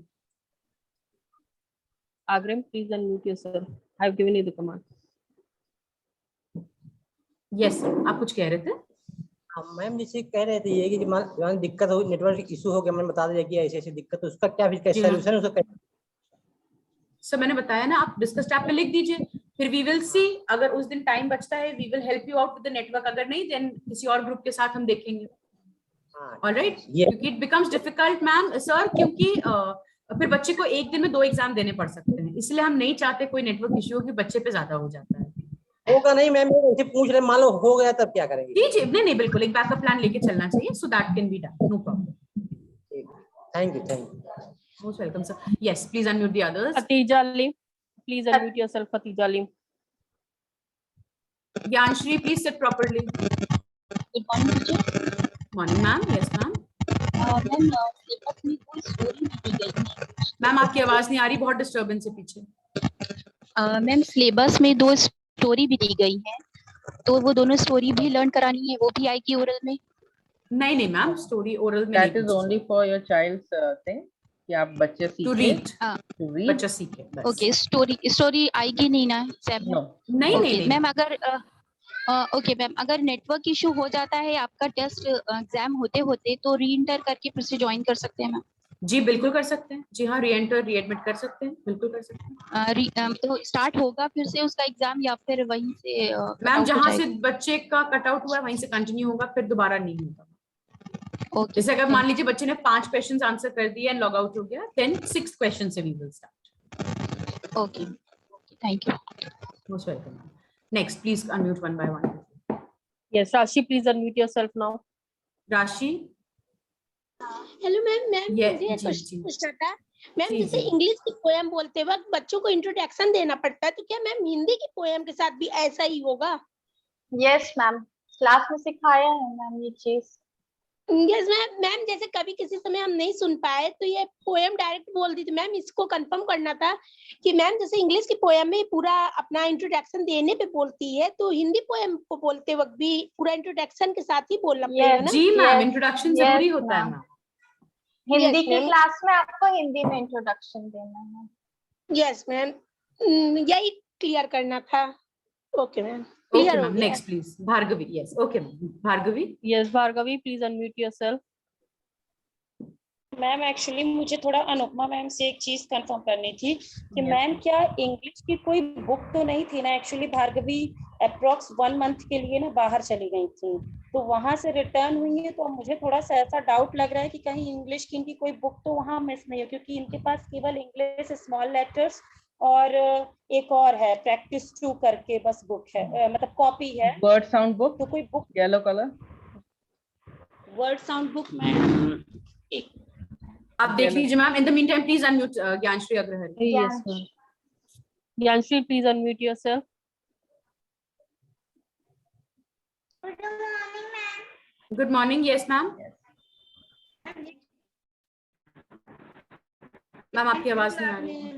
Agrim, please unmute yourself. I have given you the command. Yes sir, आप कुछ कह रहे थे? मैम जैसे कह रहे थे ये कि जब दिक्कत हो, नेटवर्क इशू हो गया, मैंने बता दिया कि ऐसे ऐसे दिक्कत, तो उसका क्या फिर सोल्यूशन उसका? सर मैंने बताया ना, आप डिस्कस टैब पे लिख दीजिए, फिर वी विल सी, अगर उस दिन टाइम बचता है we will help you out with the network, अगर नहीं देन किसी और ग्रुप के साथ हम देखेंगे। ऑलराइट, क्योंकि it becomes difficult ma'am sir, क्योंकि फिर बच्चे को एक दिन में 2 एग्जाम देने पड़ सकते हैं, इसलिए हम नहीं चाहते कोई नेटवर्क इश्यू हो कि बच्चे पे ज्यादा हो जाता है। होगा नहीं मैम, ऐसे पूछ रहे, मान लो हो गया तब क्या करेंगे? जी जी, नहीं नहीं बिल्कुल, एक बैकअप प्लान लेके चलना चाहिए, so that can be done, no problem. Thank you. Most welcome, sir. Yes, please unmute the others. Fatija Lim, please unmute yourself. Fatija Lim. Yanshri, please sit properly. Good morning, teacher. Morning, ma'am. Yes, ma'am. Ma'am syllabus में कोई story नहीं दी गई है। Ma'am आपकी आवाज नहीं आ रही, बहुत डिस्टर्बेंस है पीछे। मैम सिलेबस में 2 स्टोरी भी दी गई है, तो वो दोनों स्टोरी भी लर्न करानी है, वो भी आएगी ओरल में? नहीं नहीं मैम, स्टोरी ओरल में That is only for your child's thing, कि आप बच्चे सीखें। To read. To read. बच्चा सीखे बस। ओके, स्टोरी आएगी नहीं ना एग्जाम में? नहीं नहीं मैम अगर ओके मैम, अगर नेटवर्क इशू हो जाता है आपका टेस्ट एग्जाम होते होते, तो री एंटर करके फिर से ज्वाइन कर सकते हैं मैम? जी बिल्कुल कर सकते हैं, जी हाँ, री एंटर री एडमिट कर सकते हैं, बिल्कुल कर सकते हैं। तो स्टार्ट होगा फिर से उसका एग्जाम, या फिर वहीं से मैम जहाँ से बच्चे का कट आउट हुआ है वहीं से कंटिन्यू होगा, फिर दोबारा नहीं होगा। जैसे अगर मान लीजिए बच्चे ने 5 क्वेश्चंस आंसर कर दिए एंड लॉग आउट हो गया, देन 6th क्वेश्चन से we will start. Okay, thank you. Most welcome. Next please unmute one by one. Yes, Rashi, please unmute yourself now. Rashi. Hello ma'am, मुझे एक क्वेश्चन पूछना था ma'am. जैसे इंग्लिश की poem बोलते वक्त बच्चों को इंट्रोडक्शन देना पड़ता है, तो क्या मैम हिंदी की पोएम के साथ भी ऐसा ही होगा? यस मैम, क्लास में सिखाया है मैम ये चीज। यस मैम, जैसे कभी किसी समय हम नहीं सुन पाए तो ये पोएम डायरेक्ट बोल दी थी मैम, इसको कंफर्म करना था कि मैम जैसे इंग्लिश की पोएम में पूरा अपना इंट्रोडक्शन देने पे बोलती है, तो हिंदी पोएम को बोलते वक्त भी पूरा इंट्रोडक्शन के साथ ही बोलना पड़ेगा ना? जी मैम, इंट्रोडक्शन जरूरी होता है मैम। हिंदी की क्लास में आपको हिंदी में इंट्रोडक्शन देना है। यस मैम, यही क्लियर करना था। ओके मैम, Okay, क्लियर हो ma'am. गया। Next, please. Bhargavi. Yes. Okay, ma'am. Bhargavi. Yes, Bhargavi, please unmute yourself. Ma'am actually मुझे थोड़ा अनुपमा मैम से एक चीज कंफर्म करनी थी कि मैम क्या इंग्लिश की कोई बुक तो नहीं थी ना? एक्चुअली भार्गवी अप्रोक्स 1 मंथ के लिए ना बाहर चली गई थी, तो वहां से रिटर्न हुई है, तो मुझे थोड़ा सा ऐसा डाउट लग रहा है कि कहीं इंग्लिश की इनकी कोई बुक तो वहां मिस नहीं हो, क्योंकि इनके पास केवल इंग्लिश स्मॉल लेटर्स और एक और है प्रैक्टिस 2 करके बस बुक है, मतलब कॉपी है। वर्ड साउंड बुक, तो कोई book yellow colour word sound book में आप देख लीजिए ma'am. In the meantime please unmute Gyanshree Agrahari. Yes, ma'am. Yanshri, please unmute yourself. Good morning. Yes ma'am. Ma'am आपकी आवाज नहीं आ रही है।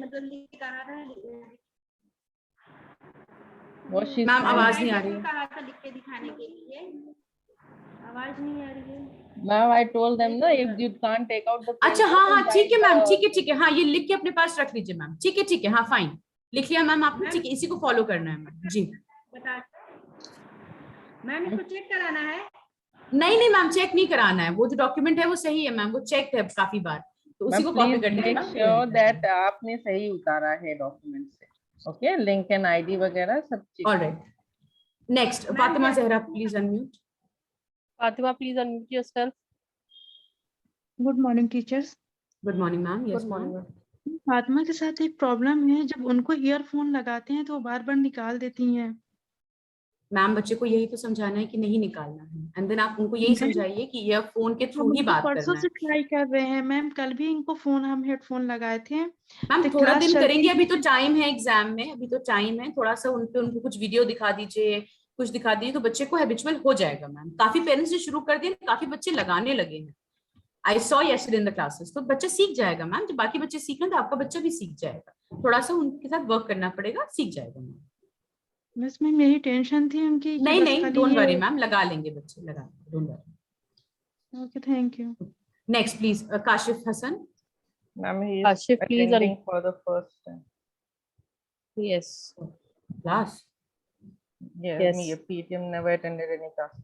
मैम आवाज नहीं आ रही है। कहा था लिख के दिखाने के लिए, आवाज नहीं आ रही है। Ma'am, I told them ना, if you can't take out the अच्छा हाँ हाँ ठीक है मैम, ठीक है हाँ, ये लिख के अपने पास रख लीजिए मैम। ठीक है हाँ, फाइन, लिख लिया मैम आपने, ठीक है, इसी को फॉलो करना है मैम। जी बता मैम, इसको चेक कराना है? नहीं मैम, चेक नहीं कराना है, वो जो डॉक्यूमेंट है वो सही है मैम, वो चेक है काफी बार, तो उसी को कॉपी कर मेक श्योर दैट आपने सही उतारा है डॉक्यूमेंट से। ओके, लिंक एंड आईडी वगैरह सब चीज। Alright, next Fatima Zahra, please unmute. Fatima, please unmute yourself. Good morning teachers. Good morning ma'am. Yes ma'am. Fatima के साथ एक प्रॉब्लम है, जब उनको ईयरफोन लगाते हैं तो वो बार बार निकाल देती हैं। मैम बच्चे को यही तो समझाना है कि नहीं निकालना है, एंड देन आप उनको यही समझाइए कि ये फोन के थ्रू ही बात परसों करना से है। ट्राई कर रहे हैं मैम, कल भी इनको फोन हम हेडफोन लगाए थे। मैम तो थोड़ा क्लास दिन चलती करेंगे, अभी तो टाइम है एग्जाम में, अभी तो टाइम है, थोड़ा सा उनको कुछ वीडियो दिखा दीजिए, कुछ दिखा दीजिए, तो बच्चे को हैबिचुअल हो जाएगा मैम। काफी पेरेंट्स ने शुरू कर दिया, काफी बच्चे लगाने लगे हैं। I saw yesterday in the classes. तो बच्चा सीख जाएगा मैम, जब बाकी बच्चे सीख रहे हैं तो आपका बच्चा भी सीख जाएगा। थोड़ा सा उनके साथ वर्क करना पड़ेगा, सीख जाएगा मैम। बस मैम यही टेंशन थी उनकी कि नहीं बस नहीं, खाली डोंट ये। वरी मैम, लगा लेंगे बच्चे, लगा लेंगे, don't worry. Okay, thank you. Next please Kashif Hasan. Ma'am, he is Kashif, please. attending for the first time. Yes. Class. Yes, Yes. me, PTM never attended any class.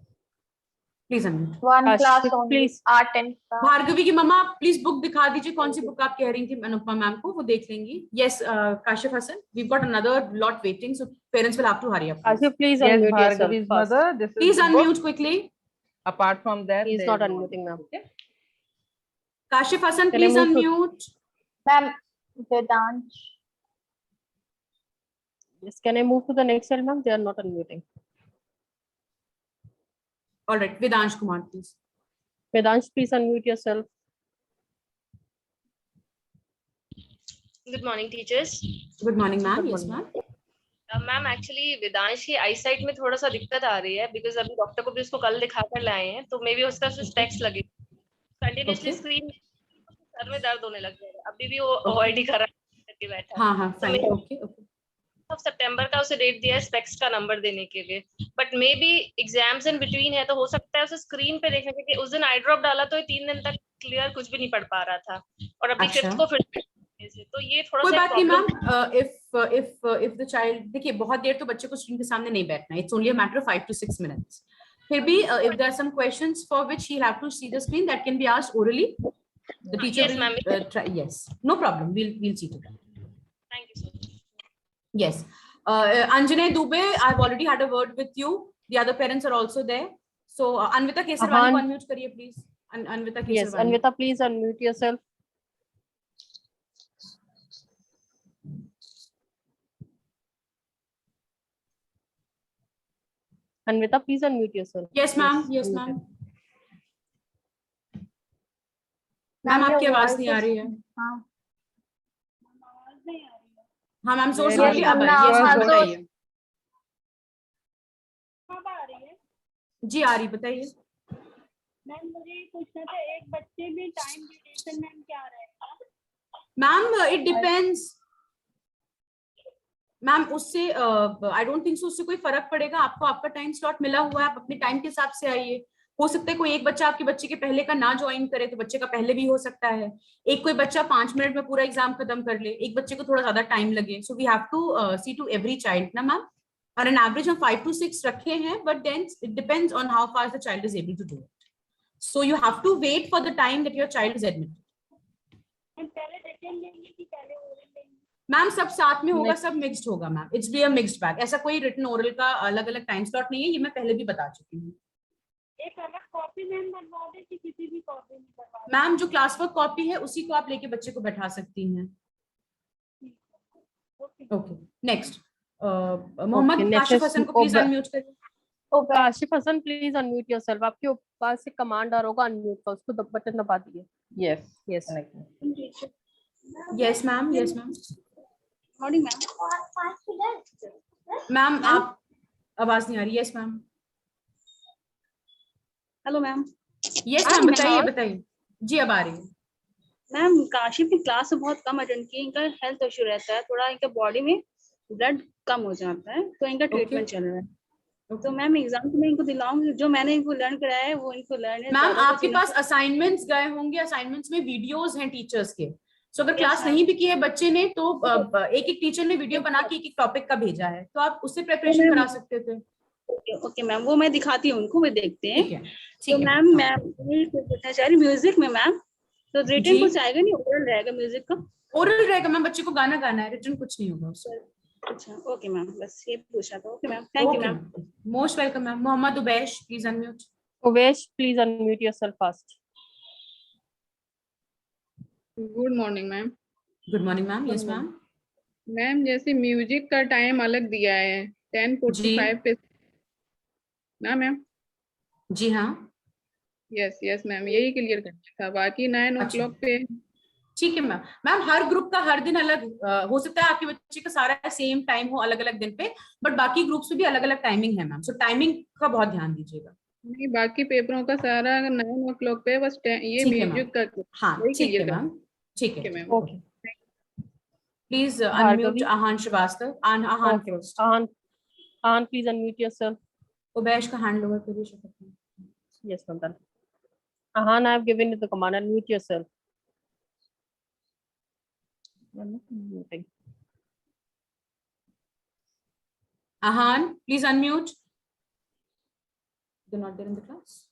Please unmute. One class Kashif, only, please. art and craft. Bhargavi की मम्मा please book दिखा दीजिए, कौन सी book आप कह रही थी Anupama ma'am को, वो देख लेंगी। Yes Kashif Hasan, we got another lot waiting, so parents will have to hurry up. Kashif, please Yes, unmute yourself Bhargavi's first. mother. This is please the book. Unmute quickly. Apart from that, He is there not is no unmuting, book, ma'am. okay? Kashif Hasan Can I please move to- unmute. Ma'am, Vedansh. Yes, can I move to the next cell, ma'am? They are not unmuting. All right, Vedansh Kumar please. Vedansh, please unmute yourself. Good morning, teachers. Good morning ma'am. Yes ma'am. Ma'am actually Vedansh की आई site में थोड़ा सा दिक्कत आ रही है, because अभी doctor को भी उसको कल दिखा कर लाए हैं, तो मे बी उसका स्पेक्स लगे कंटिन्यूअसली स्क्रीन सर में दर्द होने लग जाएगा। अभी भी वो अवॉइड ही कर रहा है करके बैठा। हाँ हाँ फाइन, ओके ओके। सितंबर का उसे डेट दिया है स्पेक्स का नंबर देने के लिए, but may be exams in between है, तो हो सकता है उसे स्क्रीन पे देखने के। उस दिन आई ड्रॉप डाला तो ये 3 दिन तक क्लियर कुछ भी नहीं पढ़ पा रहा था, और अभी अच्छा। 5th को फिर तो ये थोड़ा कोई सा बात नहीं problem. Ma'am. If the child, देखिए बहुत देर तो बच्चे को स्क्रीन के सामने नहीं बैठना, it's only a matter of 5 to 6 minutes। फिर भी if there are some questions for which he have to see the screen, that can be asked orally, the teacher Yes, ma'am. Will try. Yes, no problem, we'll see to that। Thank you so much. Yes. Anjanay Dubey, I've already had a word with you. The other parents are also there. So Anvita Kesarwani को unmute करिए please. Anvita Kesarwani. Yes, Anvita, please unmute yourself. Anvita, please unmute yourself. Yes ma'am. Yes unmute ma'am. it. Ma'am your आपकी आवाज voice नहीं आ is- रही है। हाँ, हाँ ma'am, सो Yes, sorry. अब ma'am, yes हाँ, ma'am, तो- बताइए। जी आ रही, बताइए। मैम मुझे ये पूछना था, एक बच्चे में टाइम ड्यूरेशन मैम क्या रहेगा? मैम इट डिपेंड्स मैम, उससे आई डोंट थिंक सो उससे कोई फर्क पड़ेगा। आपको आपका टाइम स्लॉट मिला हुआ है, आप अपने टाइम के हिसाब से आइए। हो सकता है कोई एक बच्चा आपके बच्चे के पहले का ना ज्वाइन करे, तो बच्चे का पहले भी हो सकता है। एक कोई बच्चा 5 मिनट में पूरा एग्जाम खत्म कर ले, एक बच्चे को थोड़ा ज्यादा टाइम लगे। So we have to see to every child ना मैम। और एन एवरेज हम 5 to 6 रखे हैं, but then it depends on how fast the child is able to do it. So you have to wait for the time that your child is admitted. पहले written लेंगे कि पहले oral लेंगे? Ma'am सब साथ में होगा, सब मिक्स्ड होगा ma'am. It's be a mixed bag, ऐसा कोई रिटन ओरल का अलग अलग टाइम स्लॉट नहीं है, ये मैं पहले भी बता चुकी हूँ। एक अलग कॉपी मैम बनवा दे कि किसी भी कॉपी में बनवा दे? मैम जो क्लास वर्क कॉपी है उसी को आप लेके बच्चे को बैठा सकती हैं। Okay next, Mohammad next Kashif is Hasan को प्लीज Oba- अनम्यूट करिए। Kashif Hassan, please unmute yourself. आपके पास से कमांड आ रहा होगा unmute का, उसको बटन दबा दिए। Yes. Yes. Yes ma'am, yes ma'am. Morning ma'am. Ma'am आप आवाज नहीं आ रही। Yes ma'am. Hello ma'am. Yes ma'am, बताइए बताइए। जी अब आ रही है। मैम काशिफ की क्लास बहुत कम अटेंड की, इनका हेल्थ इशू रहता है, थोड़ा इनका बॉडी में ब्लड कम हो जाता है, तो इनका ट्रीटमेंट चल रहा है। तो मैम एग्जाम में इनको दिलाऊंगी, जो मैंने इनको लर्न कराया है वो इनको लर्न है। मैम आपके पास असाइनमेंट्स गए होंगे, असाइनमेंट्स में वीडियोस हैं टीचर्स के। सो अगर क्लास नहीं भी की है बच्चे ने, तो एक एक टीचर ने वीडियो बना के एक एक टॉपिक का भेजा है, तो आप उससे प्रिपरेशन करा सकते थे। ओके मैम, वो मैं दिखाती हूँ उनको, वो देखते हैं। ठीक तो है। मैम मैं पूछना चाह रही म्यूजिक में मैम, तो रिटन कुछ आएगा नहीं, ओरल रहेगा म्यूजिक का? ओरल रहेगा मैम, बच्चे को गाना गाना है, रिटन कुछ नहीं होगा उससे। अच्छा ओके मैम, बस ये पूछा था। Okay ma'am, thank you ma'am. Most welcome ma'am. Mohammad Ubaish please unmute. Uvesh, please unmute yourself first. Good morning ma'am. Good morning ma'am. Yes ma'am. Ma'am जैसे म्यूजिक का टाइम अलग दिया है 10:45 पे ना मैम? जी हाँ, यस मैम, यही क्लियर करना था, बाकी 9 अच्छा। o'clock पे। ठीक है मैम। मैम हर ग्रुप का हर दिन अलग हो सकता है, आपके बच्चे का सारा सेम टाइम हो अलग अलग दिन पे, बट बाकी ग्रुप्स में भी अलग अलग टाइमिंग है मैम, सो टाइमिंग का बहुत ध्यान दीजिएगा। नहीं, बाकी पेपरों का सारा 9 o'clock पे, बस ये ठीक है म्यूजिक मैम, का हाँ वही ठीक क्लियर है करना। मैम, ठीक है ma'am. Okay. Please unmute Bhargavi. Aahan Srivastava. Aahan Okay. First. Ahan, please unmute yourself. Ubaish का हैंड ओवर करिए शपथ में। Yes, ma'am. Done. Ahan, I have given you the command. Unmute yourself. Unmuting. Ahan, please unmute. They're not there in the class.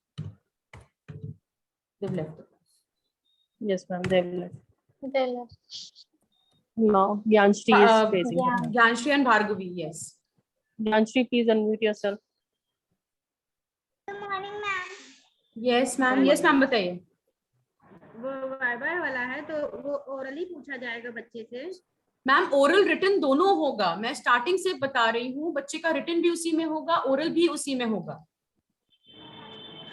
They've left the class. Yes, ma'am. They will left. No, Gyanshri is facing the hand. Gyanshri and Bhargavi, yes. Gyanshri, please unmute yourself. Yes ma'am, yes ma'am, बताइए। वो viva वाला है तो वो orally पूछा जाएगा बच्चे से। मैम ओरल रिटन दोनों होगा, मैं स्टार्टिंग से बता रही हूँ, बच्चे का रिटन भी उसी में होगा, ओरल भी उसी में होगा।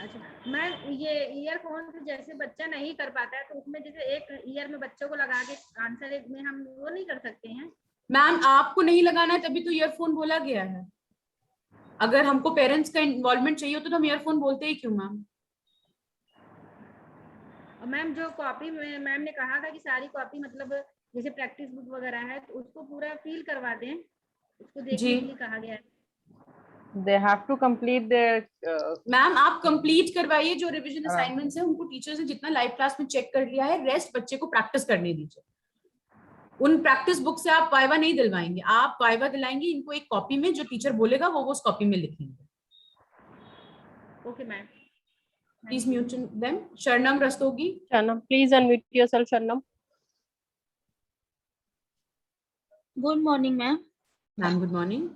अच्छा मैम, ये ईयरफोन से जैसे बच्चा नहीं कर पाता है तो उसमें जैसे एक ईयर में बच्चों को लगा के आंसर में हम वो नहीं कर सकते हैं? मैम आपको नहीं लगाना है तभी तो ईयरफोन बोला गया है। अगर हमको पेरेंट्स का इन्वॉल्वमेंट चाहिए होता तो हम ईयरफोन बोलते ही क्यों मैम? मैम जो कॉपी में मैम ने कहा था कि सारी कॉपी मतलब जैसे प्रैक्टिस बुक वगैरह है तो उसको पूरा फिल करवा दें, उसको देखने के लिए कहा गया है। They have to complete their ma'am आप कंप्लीट करवाइए, जो रिवीजन असाइनमेंट्स है उनको टीचर्स ने जितना लाइव क्लास में चेक कर लिया है, रेस्ट बच्चे को प्रैक्टिस करने दीजिए। उन प्रैक्टिस बुक से आप वाइवा नहीं दिलवाएंगे, आप वाइवा दिलाएंगे इनको एक कॉपी में, जो टीचर बोलेगा वो उस कॉपी में लिखेंगे। Okay ma'am. Please mute them. Sharnam Rastogi. Sharnam, please unmute yourself, Sharnam. Good morning ma'am. Ma'am good morning.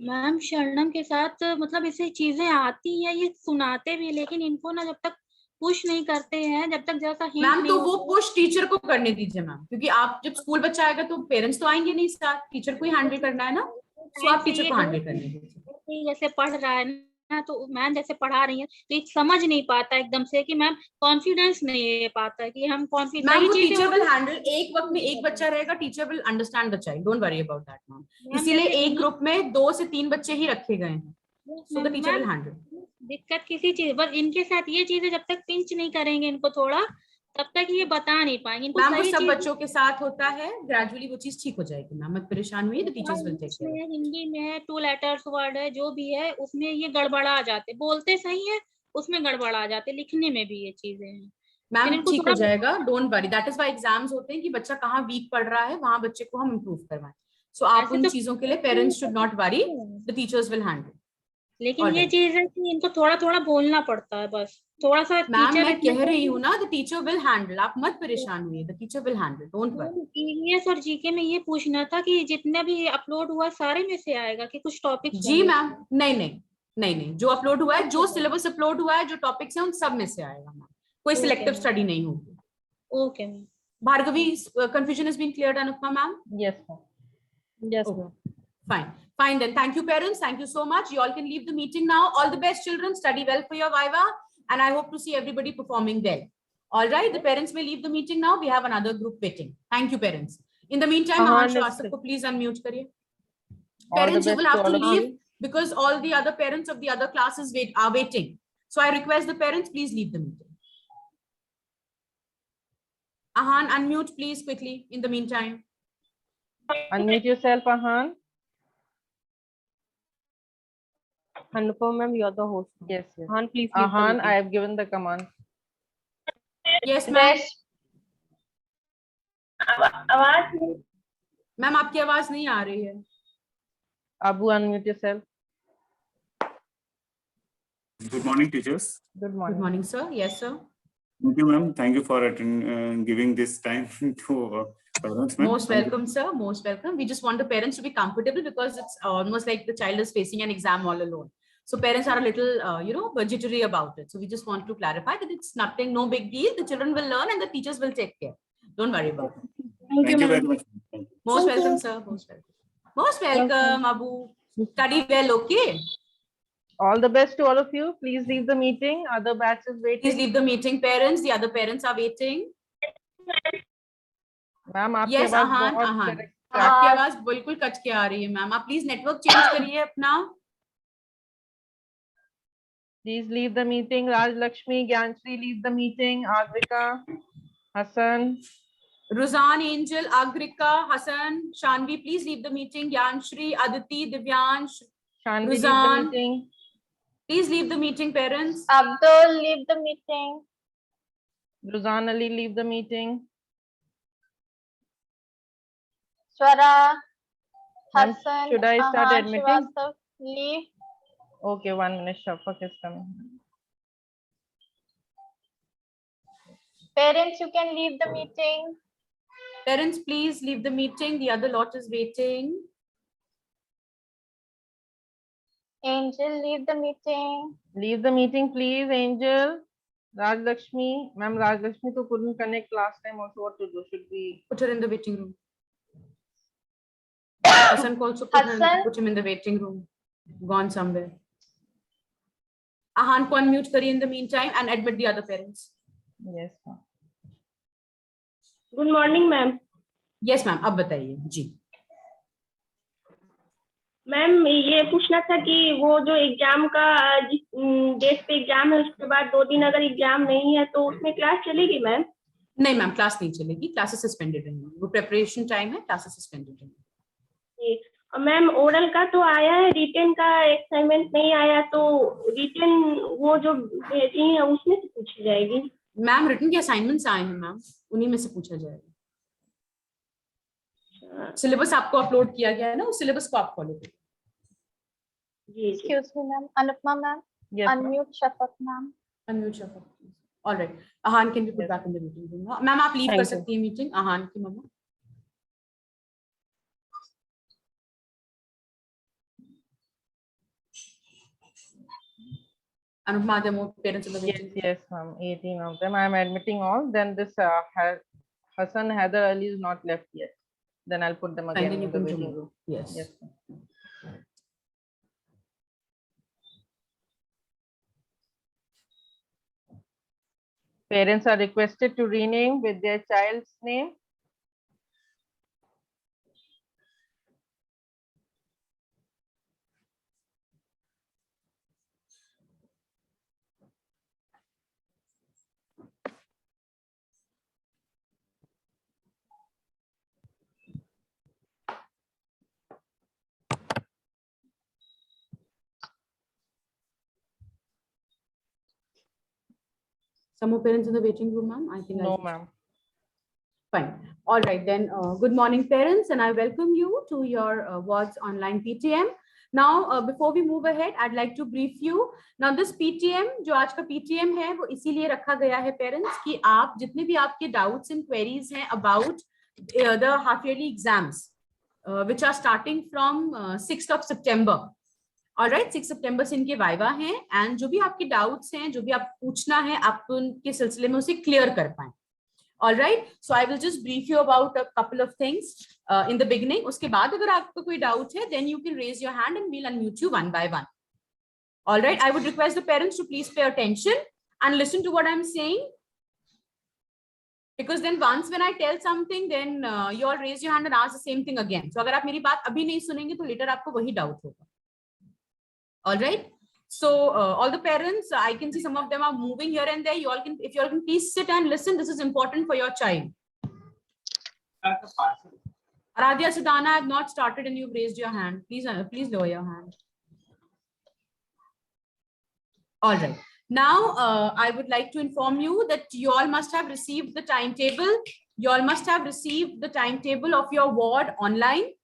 Ma'am शरणम के साथ मतलब ऐसी चीजें आती हैं, ये सुनाते भी, लेकिन इनको ना जब तक पुश नहीं करते हैं, जब तक जैसा हिंट मैम नहीं तो वो पुश टीचर को करने दीजिए मैम, क्योंकि आप जब स्कूल बच्चा आएगा तो पेरेंट्स तो आएंगे नहीं साथ, टीचर को ही हैंडल करना है ना, तो आप टीचर को हैंडल करने दीजिए। जैसे पढ़ रहा है ना, तो मैम जैसे पढ़ा रही है तो एक समझ नहीं पाता एकदम से कि मैम कॉन्फिडेंस नहीं ले पाता कि हम कॉन्फिडेंस। मैम वो टीचर विल हैंडल, एक वक्त में एक बच्चा रहेगा, teacher will understand the child, don't worry about that ma'am. इसीलिए एक ग्रुप में 2 से 3 बच्चे ही रखे गए हैं, so the teacher will handle. दिक्कत किसी चीज, बस इनके साथ ये चीजें जब तक पिंच नहीं करेंगे इनको थोड़ा, तब तक ये बता नहीं पाएंगे। मैम वो सब बच्चों के साथ होता है, ग्रेजुअली वो चीज ठीक हो जाएगी मैम, मत परेशान हुई, the teachers will take care. Hindi में है 2 लेटर्स वर्ड है जो भी है, उसमें ये गड़बड़ा जाते, बोलते सही है उसमें गड़बड़ा जाते, लिखने में भी ये चीजें हैं। मैम ठीक हो जाएगा, don't worry, that is why exams होते हैं कि बच्चा कहाँ वीक पढ़ रहा है, वहां बच्चे को हम इम्प्रूव करवाएं। सो आप उन चीजों के लिए parents should not worry, the teachers will handle. लेकिन ये चीज है कि इनको थोड़ा थोड़ा बोलना पड़ता है, बस थोड़ा सा। मैम मैं कह रही हूँ ना, द टीचर विल हैंडल, आप मत परेशान हुई, the teacher will handle, don't worry. EVS और जीके में ये पूछना था कि जितना भी अपलोड हुआ सारे में से आएगा कि कुछ टॉपिक? जी मैम, नहीं, जो अपलोड हुआ है, जो सिलेबस अपलोड हुआ है, जो टॉपिक्स हैं उन सब में से आएगा मैम, कोई सिलेक्टिव स्टडी नहीं होगी। Okay ma'am. Bhargavi, confusion has been cleared, Anupma ma'am? Yes ma'am. Yes ma'am. Fine then. Thank you parents, thank you so much. You all can leave the meeting now. All the best children, study well for your Viva, and I hope to see everybody performing well. All right, the parents may leave the meeting now. We have another group waiting. Thank you parents. In the meantime, Ahan Shastak ko please unmute kariye. Parents, you will have to leave because all the other parents of the other classes are waiting. So I request the parents, please leave the meeting. Ahan, unmute please quickly in the meantime. Unmute yourself, Ahan. Anupam ma'am, you are the host. Yes. Ahan, please. Ahan, I have given the command. Yes ma'am. आवाज ma'am आपकी आवाज नहीं आ रही है। Abu, unmute yourself. Good morning, teachers. Good morning. Good morning, sir. Yes, sir. Thank you, ma'am. Thank you for giving this time to parents, ma'am. Most welcome, sir. Most welcome. We just want the parents to be comfortable because it's almost like the child is facing an exam all alone. So parents are a little, jittery about it. So we just want to clarify that it's nothing, no big deal. The children will learn and the teachers will take care. Don't worry about it. Thank you very much. Most welcome, sir. Most welcome. Most welcome, Abu. Study well, okay? All the best to all of you. Please leave the meeting. Other batch is waiting. Please leave the meeting, parents. The other parents are waiting. Ma'am आपकी Yes, आवाज Ahan, बहुत Ahan. correct आपकी आवाज बिल्कुल cut के आ रही है ma'am. आप प्लीज नेटवर्क चेंज करिए अपना. Please leave the meeting. Raj Lakshmi, Gyanshri, leave the meeting. Agrika, Hassan. Ruzan, Angel, Agrika, Hassan, Shanvi, please leave the meeting. Yanshri, Aditi, Divyansh, Shanvi, leave the Ruzan, meeting. please leave the meeting, parents. Abdul, leave the meeting. Ruzan Ali, leave the meeting. Swara, Ma'am, Hassan, should I start Ahan, admitting? Srivastav, leave. Okay, 1 minute. Shafaq is coming. Parents, you can leave the meeting. Parents, please leave the meeting. The other lot is waiting. Angel, leave the meeting. Leave the meeting, please, Angel. Raj Lakshmi. Ma'am, Raj Lakshmi to couldn't connect last time. Also, what to do? Should we put her in the waiting room? Hassan also put him in the waiting room. Gone somewhere. Ahan ko unmute kariye in the meantime and admit the other parents. Yes, ma'am. Good morning, ma'am. Yes, ma'am. अब बताइए जी. Ma'am ये पूछना था कि वो जो exam का जिस डेट पे एग्जाम है उसके बाद 2 दिन अगर एग्जाम नहीं है तो उसमें क्लास चलेगी मैम? नहीं मैम, क्लास नहीं चलेगी. क्लासेस सस्पेंडेड रहेंगी. वो प्रिपरेशन टाइम है, क्लासेस सस्पेंडेड रहेंगी. मैम ओरल का तो आया है, रिटन का असाइनमेंट नहीं आया, तो रिटन वो जो भेजी है उसमें से पूछी जाएगी? मैम रिटन के असाइनमेंट्स आए हैं मैम, उन्हीं में से पूछा जाएगा. सिलेबस आपको अपलोड किया गया है ना, उस सिलेबस को आप फॉलो करिए. Excuse me, ma'am. Anupma, ma'am. Yes, Unmute Shafaq, ma'am. Unmute Shafaq. All right. Ahan can be put back in the meeting room. Ma'am आप लीव कर सकती हैं मीटिंग. Ahan की मम्मा. Anupma, there are more parents in the waiting. Yes, ma'am. 18 of them. I am admitting all. Then this Hassan Haider Ali is not left yet. Then I'll put them again in the waiting room. Yes. Yes. Parents are requested to rename with their child's name. Some more parents in the waiting room, ma'am? I think no, ma'am. Fine. All right, then. Good morning, parents, and I welcome you to your WARDS online PTM. Now, before we move ahead, I'd like to brief you. Now, this PTM, जो आज का PTM है, वो इसीलिए रखा गया है, parents, कि आप जितने भी आपके doubts and queries हैं about the half-yearly exams, which are starting from 6th of September. All right, 6 सितंबर से इनके वाइवा हैं एंड जो भी आपके डाउट्स हैं, जो भी आप पूछना है, आप उनके सिलसिले में उसे क्लियर कर पाएं. All right, so I will just brief you about a couple of things in the beginning. उसके बाद अगर आपको कोई डाउट है, then you can raise your hand and we'll unmute you one by one. All right, I would request the parents to please pay attention and listen to what I'm saying, because then once when I tell something, then you all raise your hand and ask the same thing again. So अगर आप मेरी बात अभी नहीं सुनेंगे तो later आपको वही डाउट होगा. All right. So all the parents, I can see some of them are moving here and there. You all can, if you all can please sit and listen. This is important for your child. Aradhya Siddhana, I have not started and you've raised your hand. Please, please lower your hand. All right. Now, I would like to inform you that you all must have received the timetable. You all must have received the timetable of your ward online.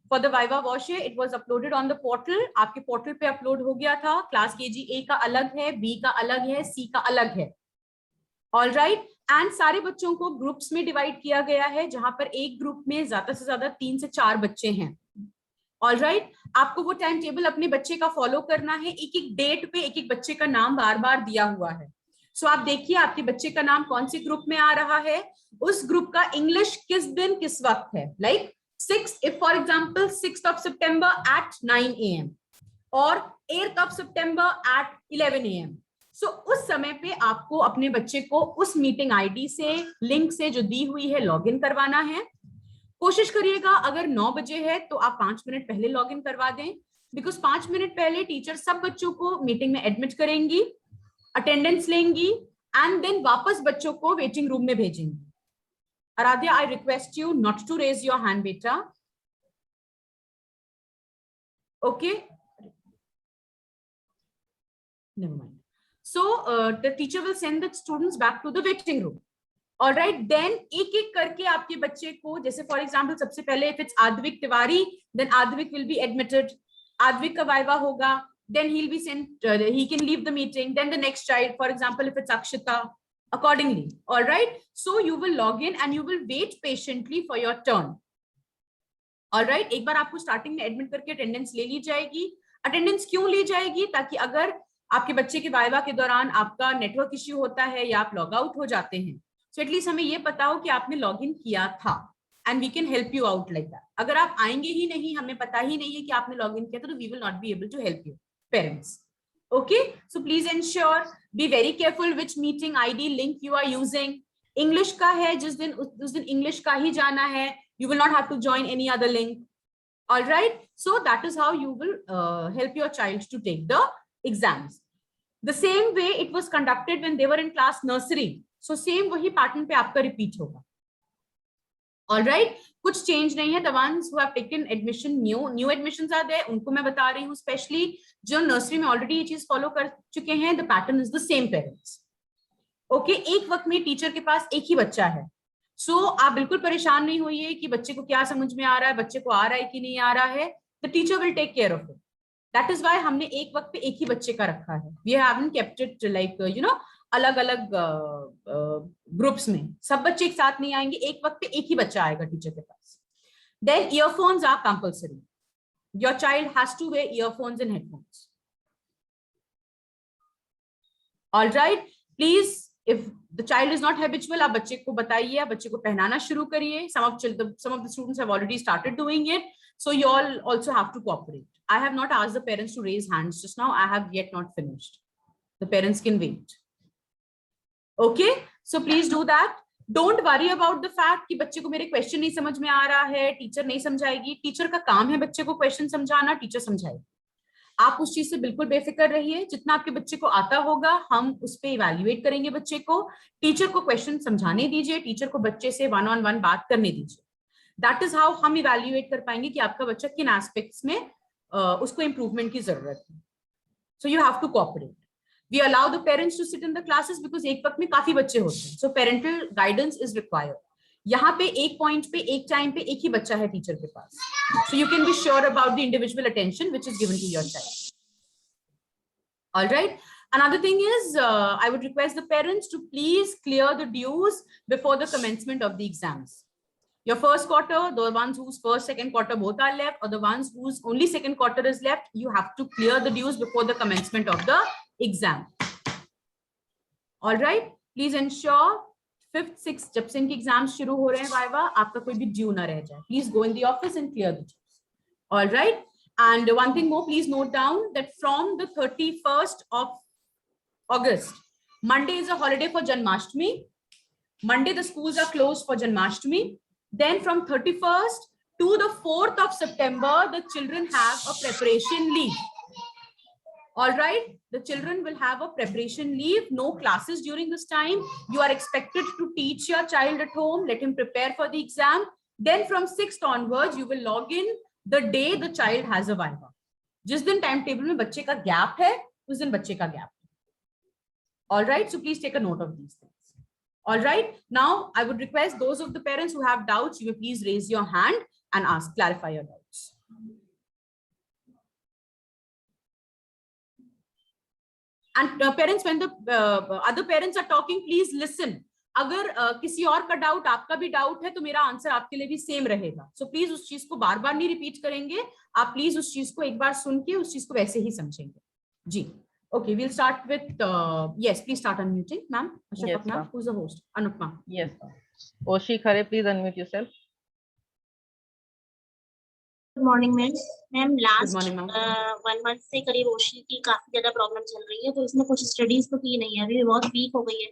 For the Viva Wash, it was uploaded on the portal. आपके portal पे upload हो गया था. Class KG A का अलग है, B का अलग है, C का अलग है. All right. And सारे बच्चों को groups में divide किया गया है, जहां पर एक group में ज़्यादा से ज़्यादा 3 से 4 बच्चे हैं. All right. आपको वो टाइम टेबल अपने बच्चे का फॉलो करना है. एक एक डेट पे एक एक बच्चे का नाम बार बार दिया हुआ है. सो आप देखिए आपके बच्चे का नाम कौन से ग्रुप में आ रहा है, उस ग्रुप का इंग्लिश किस दिन किस वक्त है. Like 6, if for example 6th of September at 9 AM, और 8th of September at 11 AM. So उस समय पे आपको अपने बच्चे को उस मीटिंग आईडी से, लिंक से जो दी हुई है, लॉगिन करवाना है। कोशिश करिएगा अगर 9 बजे है तो आप 5 मिनट पहले लॉगिन करवा दें, बिकॉज 5 मिनट पहले टीचर सब बच्चों को मीटिंग में एडमिट करेंगी, अटेंडेंस लेंगी एंड देन वापस बच्चों को वेटिंग रूम में भेजेंगी। Aaradhya, I request you not to raise your hand बेटा। Okay, never mind. So the teacher will send the students back to the waiting room. All right, then एक एक करके आपके बच्चे को, जैसे फॉर एग्जांपल सबसे पहले if it's Advik Tiwari, then Advik will be admitted. Advik का वाइवा होगा, then he'll be sent, he can leave the meeting. Then the next child, for example, if it's Akshita, accordingly. All right, so you will log in and you will wait patiently for your turn. All right, एक बार आपको starting में admit करके attendance ले ली जाएगी। Attendance क्यों ली जाएगी? ताकि अगर आपके बच्चे के वाइवा के दौरान आपका नेटवर्क इश्यू होता है या आप लॉग आउट हो जाते हैं, सो एटलीस्ट हमें ये पता हो कि आपने लॉग इन किया था and we can help you out like that. अगर आप आएंगे ही नहीं, हमें पता ही नहीं है कि आपने लॉग इन किया तो we will not be able to help you parents. Okay, so please ensure, be very careful which meeting ID link you are using. English का है जिस दिन, उस दिन इंग्लिश का ही जाना है, you will not have to join any other link. All right, so that is how you will help your child to take the exams. The same way it was conducted when they were in class nursery, so same वही pattern पे आपका repeat होगा। All right, कुछ change नहीं है। The ones who have taken admission, new admissions are there, उनको मैं बता रही हूँ, especially जो nursery में already ये चीज follow कर चुके हैं, the pattern is the same parents. Okay, एक वक्त में टीचर के पास एक ही बच्चा है, सो आप बिल्कुल परेशान नहीं होइए कि बच्चे को क्या समझ में आ रहा है, बच्चे को आ रहा है कि नहीं आ रहा है। The teacher will take care of it. That is why हमने एक वक्त पे एक ही बच्चे का रखा है। We haven't kept it like you know अलग अलग ग्रुप्स में, सब बच्चे एक साथ नहीं आएंगे, एक वक्त पे एक ही बच्चा आएगा टीचर के पास। Then earphones are compulsory. Your child has to wear earphones and headphones. All right, please if the child is not habitual, आप बच्चे को बताइए, आप बच्चे को पहनाना शुरू करिए। some of the students have already started doing it, so you all also have to cooperate. I have not asked the parents to raise hands just now. I have yet not finished. The parents can wait. Okay, so please do that. Don't worry about the fact कि बच्चे को मेरे question नहीं समझ में आ रहा है, teacher नहीं समझाएगी। टीचर का काम है बच्चे को क्वेश्चन समझाना, टीचर समझाएगी। आप उस चीज से बिल्कुल बेफिक्र रहिए। जितना आपके बच्चे को आता होगा हम उस पे इवैल्यूएट करेंगे बच्चे को। टीचर को क्वेश्चन समझाने दीजिए, टीचर को बच्चे से 1-on-1 बात करने दीजिए। दैट इज हाउ हम इवैल्यूएट कर पाएंगे कि आपका बच्चा किन एस्पेक्ट्स में उसको इंप्रूवमेंट की जरूरत है। So you have to cooperate. We allow the parents to sit in the classes because एक वक्त में काफी बच्चे होते हैं, so parental guidance is required. यहाँ पे एक पॉइंट पे, एक टाइम पे एक ही बच्चा है टीचर के पास, so you can be sure about the individual attention which is given to your child. All right, another thing is I would request the parents to please clear the dues before the commencement of the exams. Your first quarter, the ones whose first, second quarter both are left, or the ones whose only second quarter is left, you have to clear the dues before the commencement of the exam. All right, please ensure 5th, 6th जब से इनके exams शुरू हो रहे हैं viva, आपका कोई भी ड्यू ना रह जाए। Please go in the office and clear the dues. All right, and one thing more, please note down that from the 31st of August, Monday is a holiday for Janmashtami. Monday the schools are closed for Janmashtami. Then from 31st to the 4th of September, the children have a preparation leave. All right, the children will have a preparation leave, no classes during this time. You are expected to teach your child at home, let him prepare for the exam. Then from 6th onwards, you will log in the day the child has a viva. जिस दिन time table में बच्चे का gap है, उस दिन बच्चे का gap. All right, so please take a note of these things. All right, now I would request those of the parents who have doubts, you may please raise your hand and ask, clarify your doubts. And parents, when the other parents are talking, please listen. अगर किसी और का doubt, आपका भी doubt है, तो मेरा answer आपके लिए भी सेम रहेगा। सो प्लीज उस चीज को बार बार नहीं रिपीट करेंगे, आप प्लीज उस चीज को एक बार सुन के उस चीज को वैसे ही समझेंगे। जी, okay, we'll start with yes, please start unmuting, ma'am. Yes, ma'am. Who's the host? Anupma. Yes, ma'am. Oshi Khare, please unmute yourself. Good morning ma'am. Ma'am last morning, ma'am. 1 month से करीब रोशनी की काफी ज्यादा प्रॉब्लम चल रही है, तो इसने कुछ स्टडीज तो की नहीं है, अभी बहुत वीक हो गई है,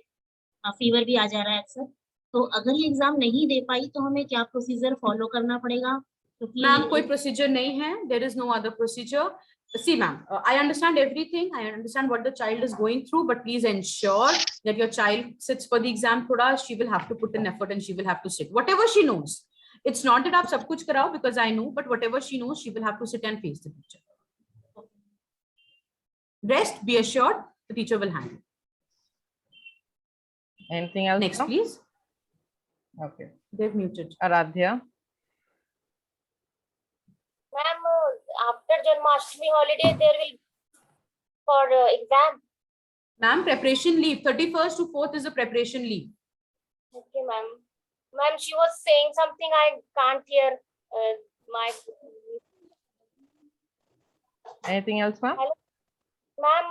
फीवर भी आ जा रहा है अक्सर। तो अगर ये एग्जाम नहीं दे पाई तो हमें क्या प्रोसीजर फॉलो करना पड़ेगा? क्योंकि मैम कोई प्रोसीजर नहीं है, there is no other procedure. See ma'am, I understand everything, I understand what the child is going through, but please ensure that your child sits for the exam. Thoda she will have to put in effort and she will have to sit whatever she knows. It's not that aap sab kuch karao, because I know, but whatever she knows she will have to sit and face the teacher. Rest, be assured, the teacher will handle. Anything else? Next please. Okay, They've muted. Aradhya. Ma'am, after Janmashtami holiday, there will for exam. Ma'am, preparation leave. 31st to 4th is a preparation leave. Okay, ma'am. Ma'am, she was saying something I can't hear. My. Anything else, ma'am? Hello, ma'am.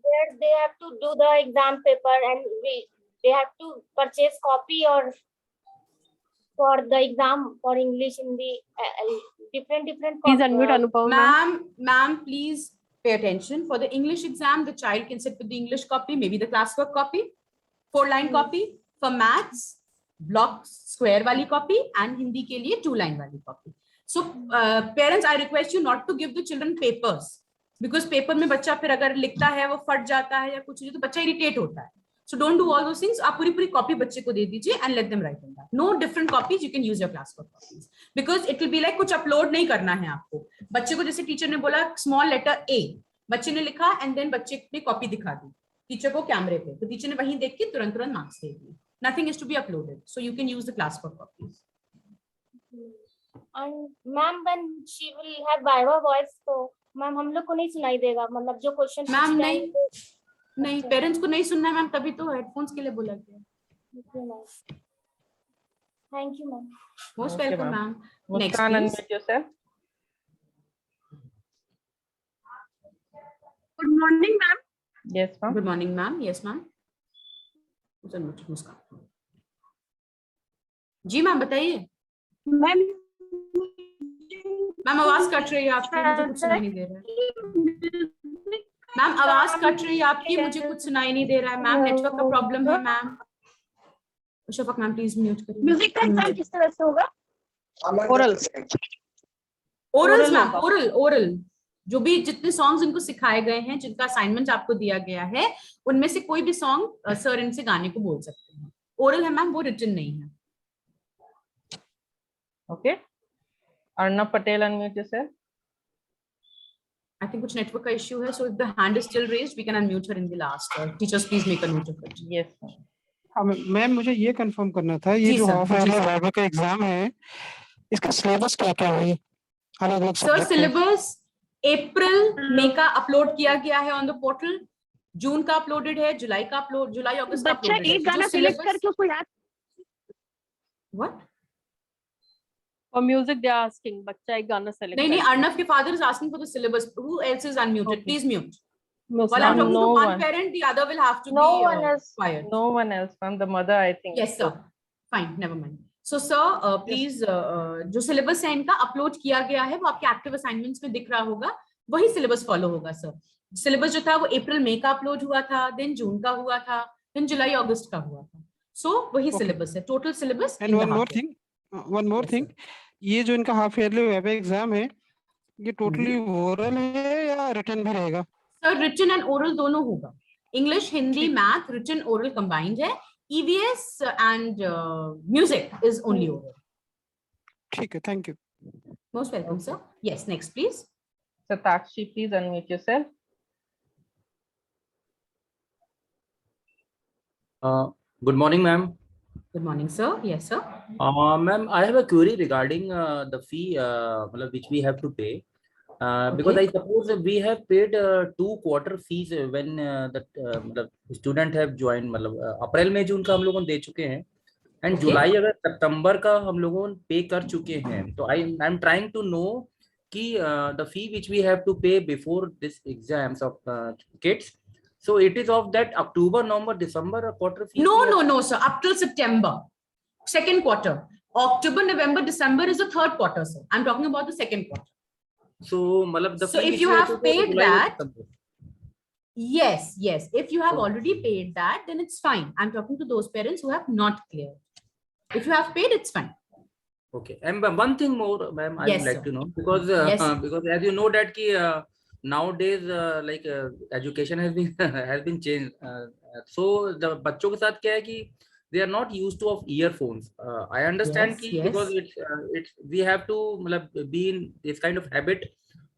There they have to do the exam paper, and they have to purchase copy or for the exam for English in the different. Please unmute Anupam. Ma'am, please pay attention. For the English exam, the child can sit with the English copy, maybe the classwork copy, 4-line copy. For maths, block square wali copy, and Hindi ke liye 2-line wali copy. So parents, I request you not to give the children papers, because paper में बच्चा फिर अगर लिखता है वो फट जाता है या कुछ नहीं तो बच्चा इरिटेट होता है. So don't do all those things. आप पूरी कॉपी बच्चे को दे दीजिए and let them write on that. No different copies. You can use your classwork copies, because it will be like कुछ अपलोड नहीं करना है आपको. बच्चे को जैसे टीचर ने बोला स्मॉल लेटर A, बच्चे ने लिखा एंड देन बच्चे ने कॉपी दिखा दी टीचर को कैमरे पे, तो टीचर ने वहीं देख के तुरंत मार्क्स दे दिए. Nothing is to be uploaded, so you can use the classwork copies. And ma'am, when she will have viva voice, तो मैम हम लोग को नहीं सुनाई देगा, मतलब जो क्वेश्चन मैम नहीं पेरेंट्स को नहीं सुनना है मैम, तभी तो हेडफोन्स के लिए बोला गया. Thank you ma'am. Most welcome ma'am. Next Muskan, unmute yourself. Good morning ma'am. Yes, ma'am. Good morning ma'am. Yes ma'am. Muskan ji ma'am बताइए. मैम आवाज कट रही है आपकी, मुझे कुछ सुनाई नहीं दे रहा है. मैम आवाज कट रही है आपकी, मुझे कुछ सुनाई नहीं दे रहा है. मैम नेटवर्क का प्रॉब्लम है ma'am. Shafaq ma'am please mute करिए. म्यूजिक का एग्जाम किस तरह से होगा? ओरल मैम, ओरल जो भी जितने सॉन्ग्स इनको सिखाए गए हैं, जिनका असाइनमेंट आपको दिया गया है, उनमें से कोई भी सॉन्ग सर इनसे गाने को बोल सकते हैं. ओरल है मैम, वो रिटन नहीं है. Okay. Arnab Patel, unmute yourself. I think कुछ network का issue है, so if the hand is still raised, we can unmute her in the last. Teachers, please make a note of it. Yes. Ma'am मुझे ये confirm करना था, ये जो half yearly viva का एग्जाम है, इसका सिलेबस क्या क्या है? अलग-अलग सर सिलेबस अप्रैल मई का अपलोड किया गया है ऑन द पोर्टल, जून का अपलोडेड है, जुलाई का अपलोड, जुलाई अगस्त का बच्चा अपलोडेड है. एक गाना सिलेक्ट करके उसको याद. What? For music they are asking, बच्चा एक गाना select. नहीं अर्नव के father is asking for the syllabus. Who else is unmuted? Okay. Please mute. No, While I'm talking no to one one. parent, the other will have to No be one else. quiet. No one else, ma'am. The mother, I think. Yes, sir. Fine, never mind. So, sir, please, जो syllabus है इनका upload किया गया है, वो आपके active assignments में दिख रहा होगा, वही सिलेबस फॉलो होगा सर. सिलेबस जो था वो अप्रैल मई का अपलोड हुआ था, देन जून का हुआ था, देन जुलाई अगस्त का हुआ था. सो वही सिलेबस है, total syllabus. And one more thing, ये जो इनका हाफ ईयरली वाइवा एग्जाम है, ये टोटली ओरल है या रिटन भी रहेगा? सर रिटन एंड ओरल दोनों होगा. English, Hindi, math, written, oral combined है. EVS and music is only oral. ठीक है, thank you. Most welcome, sir. Yes, next please. Satakshi, please unmute yourself. Good morning, ma'am. Good morning, sir. Yes, sir. Ma'am, I have a query regarding the fee which we have to pay. Because I suppose we have paid 2 quarter fees when the student have joined. अप्रैल में जून का हम लोगों ने दे चुके हैं, and जुलाई अगर सितंबर का हम लोगों ने पे कर चुके हैं. तो I am trying to know कि the fee which we have to pay before this exams of kids, so it is of that October, November, December quarter fee? No, sir. Up till September, second quarter. October, November, December is the third quarter, sir. I'm talking about the second quarter. So, matlab the So fee if which you we have to pay paid July that, to September. yes, yes. If you have already paid that, then it's fine. I'm talking to those parents who have not cleared. If you have paid, it's fine. Okay. And one thing more, ma'am, I Yes, would like sir. to know, because Yes, sir. because as you know that nowadays like education has been has been changed. So the बच्चों के साथ क्या है कि they are not used to of earphones. I understand Yes, कि yes. because it's we have to मतलब be in this kind of habit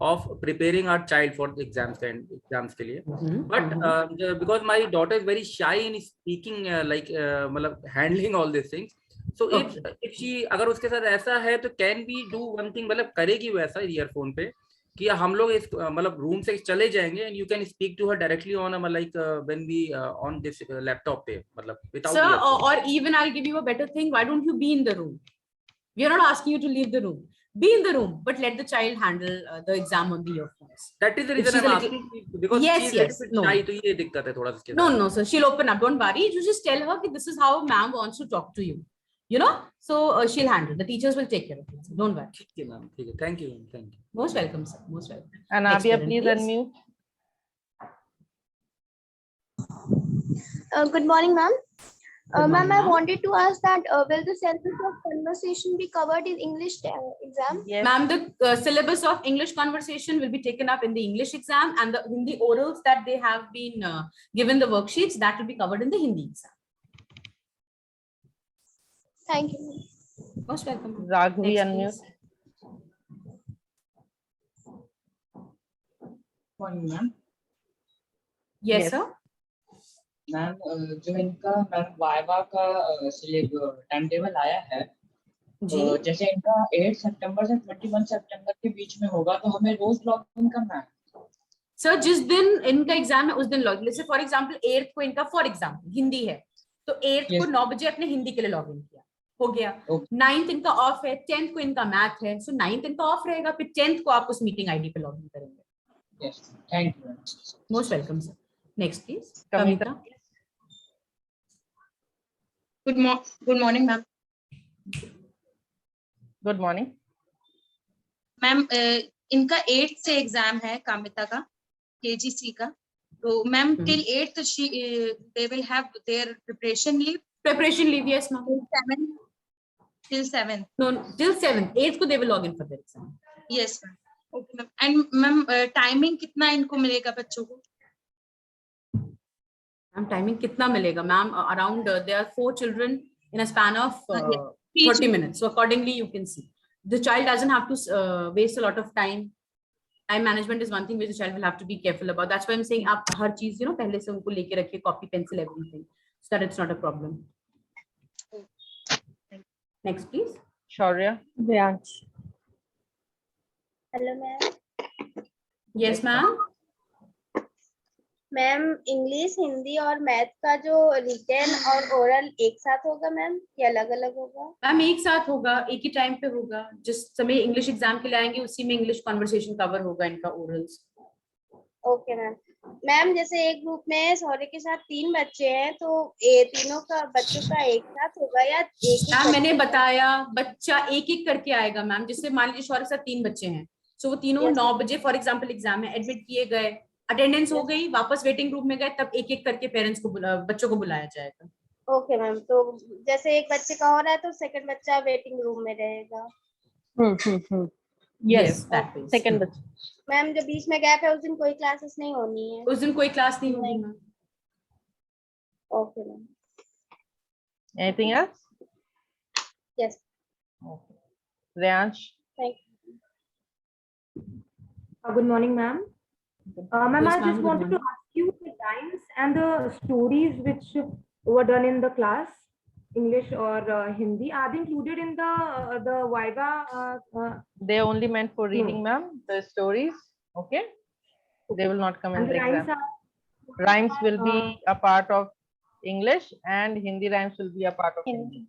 of preparing our child for the exams के लिए. But because my daughter is very shy in speaking like मतलब handling all these things. So if she अगर उसके साथ ऐसा है तो can we do one thing, मतलब करेगी वैसा ईयरफोन पे कि हम लोग इस मतलब रूम से चले जाएंगे and you can speak to her directly on like when we on this laptop पे मतलब without Sir, earphone. or even I'll give you a better thing. Why don't you be in the room? We are not asking you to leave the room. Be in the room, but let the child handle the exam on the earphones. That is the If reason she's I'm a little- asking, because Yes, she is yes, little bit no. shy, तो ये दिक्कत है थोड़ा सा इसके No, साथ. no, sir. She'll open up. Don't worry. You just tell her that this is how ma'am wants to talk to you. You know, so she'll handle. The teachers will take care of it. Don't worry. ठीक है ma'am, ठीक है. Thank you, thank you. Most welcome, sir. Most welcome. And Next Abia, parent, please unmute. Good morning, ma'am. Good Ma'am, morning, I ma'am. wanted to ask that will the syllabus of conversation be covered in English exam? Ma'am, the syllabus of English conversation will be taken up in the English exam, and the Hindi orals that they have been given the worksheets, that will be covered in the Hindi exam. Thank you. Most welcome. Raghavi, Next, unmute. please. Morning, ma'am. Yes, sir. Ma'am जो इनका ma'am viva का time table आया है, तो जैसे इनका 8 सितंबर से 21 सितंबर के बीच में होगा, तो हमें रोज लॉग इन करना है. सर जिस दिन इनका एग्जाम है उस दिन लॉग इन. जैसे फॉर एग्जांपल 8th को इनका फॉर एग्जांपल हिंदी है, तो 8th को 9 बजे अपने हिंदी के लिए लॉग इन किया, हो गया. 9th इनका ऑफ है, 10th को इनका मैथ है, सो 9th इनका ऑफ रहेगा, फिर 10th को आप उस मीटिंग आईडी पे लॉग इन करेंगे. Yes, thank you. Most welcome, sir. Next, please. Kavita. Good morning, ma'am. Good morning. Ma'am इनका 8th से एग्जाम है कामिता का, KGC का, तो ma'am till 8th they will have their preparation leave. Preparation leave, yes, ma'am. Till 7th. No, till 7th. 8th को they will log in for their exam. Yes, ma'am. Okay, ma'am. And ma'am timing कितना इनको मिलेगा बच्चों को? Ma'am timing कितना मिलेगा ma'am? Around there are 4 children in a span of 30 minutes, so accordingly you can see the child doesn't have to waste a lot of time. Time management is one thing which the child will have to be careful about. That's why I'm saying आप हर चीज you know पहले से उनको लेके रखिए, copy pencil everything, so that it's not a problem. Next, please. Shaurya. Vyansh. Hello, ma'am. Yes, ma'am. Ma'am English, Hindi और math का जो रिटन और ओरल एक साथ होगा मैम या अलग अलग होगा? मैम एक साथ होगा, एक ही टाइम पे होगा. जिस समय इंग्लिश एग्जाम के लिए आएंगे उसी में इंग्लिश कन्वर्सेशन कवर होगा इनका ओरल्स. Okay ma'am. मैम जैसे एक ग्रुप में सौर्य के साथ 3 बच्चे हैं, तो ये तीनों का बच्चों का एक साथ होगा या एक? मैम मैंने बताया बच्चा एक एक करके आएगा मैम. जिससे मान लीजिए सौर्य के साथ 3 बच्चे हैं, सो वो तीनों 9 बजे फॉर एग्जाम्पल एग्जाम में एडमिट किए गए, अटेंडेंस हो गई, वापस वेटिंग रूम में गए, तब एक एक करके पेरेंट्स को बच्चों को बुलाया जाएगा. Okay ma'am. तो जैसे एक बच्चे का हो रहा है तो सेकंड बच्चा वेटिंग रूम में रहेगा. Yes, second बच्चा. मैम जो बीच में गैप है उस दिन कोई क्लासेस नहीं होनी है? उस दिन कोई क्लास नहीं होगी ma'am. Okay ma'am. Anything else? Yes. Okay. Ryansh. Thank you. Good morning, ma'am. Ma'am, I just wanted to ask you the times and the stories which were done in the class, English or Hindi, are they included in the Viva? They are only meant for reading, ma'am. The stories, okay? They will not come in And the the rhymes exam. Rhymes will be a part of English, and Hindi rhymes will be a part of Hindi,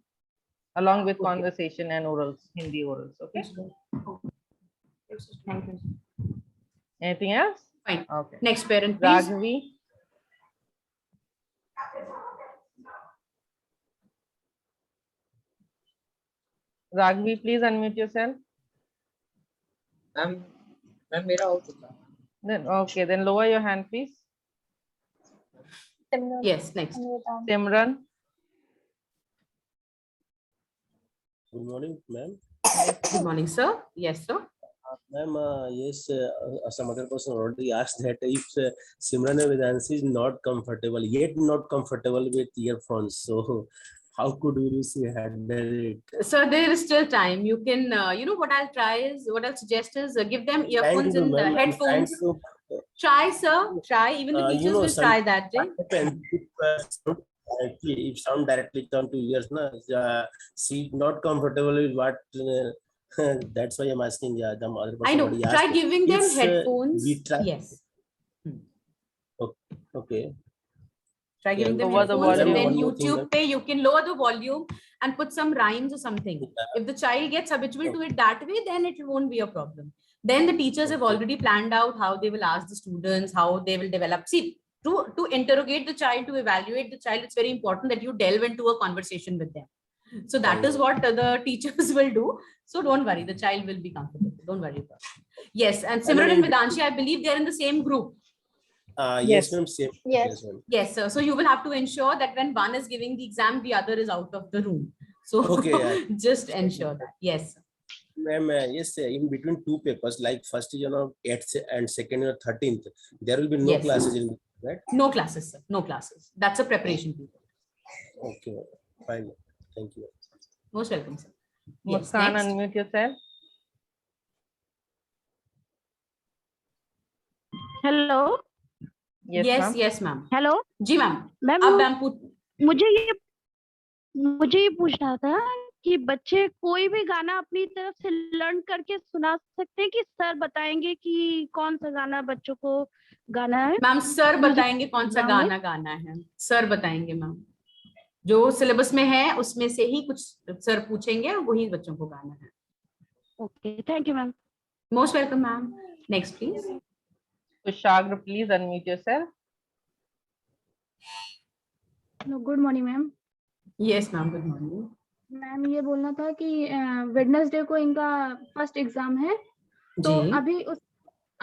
along with conversation and orals, Hindi orals, okay? Thank you. Anything else? Fine. Okay. Next parent, please. Raghavi. Ragvi, please unmute yourself. Ma'am मेरा हो चुका है. Then okay, then lower your hand, please. Yes, next. Simran. Good morning, ma'am. Good morning, sir. Yes, sir. Ma'am, yes, some other person already asked that if Simran and Vedanshi is not comfortable, yet not comfortable with earphones, so how could we handle it? So there is still time. You can, what I'll suggest is give them earphones and headphones. Try, sir. Try. Even the teachers will try that day. If sound directly come to ears, she not comfortable with what. That's why I'm asking. Yeah, the other person I know. Try giving them headphones. We try. Yes. Okay. Try giving them headphones, and then YouTube pay, you can lower the volume and put some rhymes or something. If the child gets habitual to it that way, then it won't be a problem. Then the teachers have already planned out how they will ask the students, how they will develop. See, to interrogate the child, to evaluate the child, it's very important that you delve into a conversation with them. So that is what the teachers will do. So don't worry, the child will be comfortable. Don't worry about it. Yes, and Simran and Vedanshi, I believe they're in the same group. Yes, ma'am. Same. Yes, sir. So you will have to ensure that when one is giving the exam, the other is out of the room. So just ensure that. Yes, sir. Ma'am, yes, in between two papers, like first is 8th and second is 13th, there will be no classes in between, right? No classes, sir. No classes. That's a preparation period. Okay, fine. Thank you. Most welcome, sir. Yes, unmute yourself. Hello. Yes, ma'am. Hello. जी ma'am. Ma'am मुझे ये पूछना था कि बच्चे कोई भी गाना अपनी तरफ से लर्न करके सुना सकते हैं कि सर बताएंगे कि कौन सा गाना बच्चों को गाना है? मैम सर बताएंगे कौन सा गाना गाना है. सर बताएंगे मैम. जो सिलेबस में है उसमें से ही कुछ सर पूछेंगे और वही बच्चों को गाना है. Okay, thank you ma'am. Most welcome ma'am. Next please. Kushagra, please unmute yourself. Good morning ma'am. Yes ma'am, good morning. Ma'am ये बोलना था कि वेडनेसडे को इनका फर्स्ट एग्जाम है, तो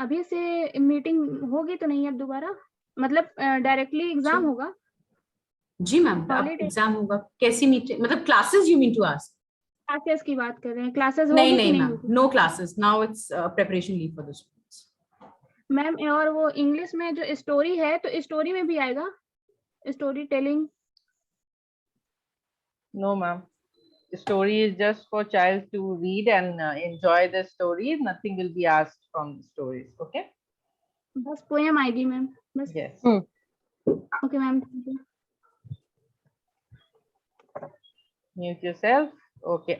अभी से मीटिंग होगी तो नहीं अब दोबारा, मतलब डायरेक्टली एग्जाम होगा? जी मैम, एग्जाम होगा. कैसी मीटिंग, मतलब classes you mean to ask? Classes की बात कर रहे हैं. क्लासेस नहीं ma'am, no classes. Now it's preparation leave for the students. Ma'am और वो इंग्लिश में जो स्टोरी है तो स्टोरी में भी आएगा story telling? No, ma'am. Story is just for child to read and enjoy the story. Nothing will be asked from the stories. Okay? बस पोएम आएगी मैम. बस. Yes. Okay, ma'am. Mute yourself. Okay.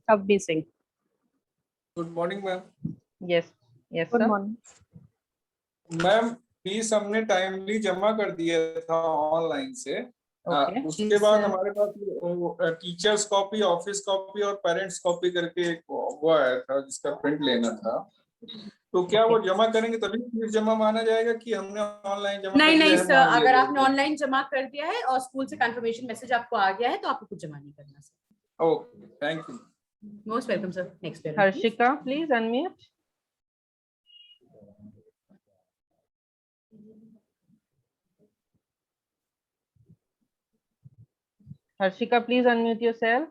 Avni Singh. Good morning, ma'am. Yes. Yes, Good sir. morning. Ma'am fees हमने timely जमा कर दिया था online से. उसके Yes, बाद sir. हमारे पास टीचर्स कॉपी, ऑफिस कॉपी और पेरेंट्स कॉपी करके एक वो आया था जिसका प्रिंट लेना था. तो क्या वो जमा करेंगे तभी फीस जमा माना जाएगा कि हमने ऑनलाइन जमा? नहीं सर, अगर आपने ऑनलाइन जमा कर दिया है और स्कूल से कंफर्मेशन मैसेज आपको आ गया है तो आपको कुछ जमा नहीं करना sir. Okay, thank you. Most welcome sir. Next parent. Harshika, please unmute. Harshika, please unmute yourself.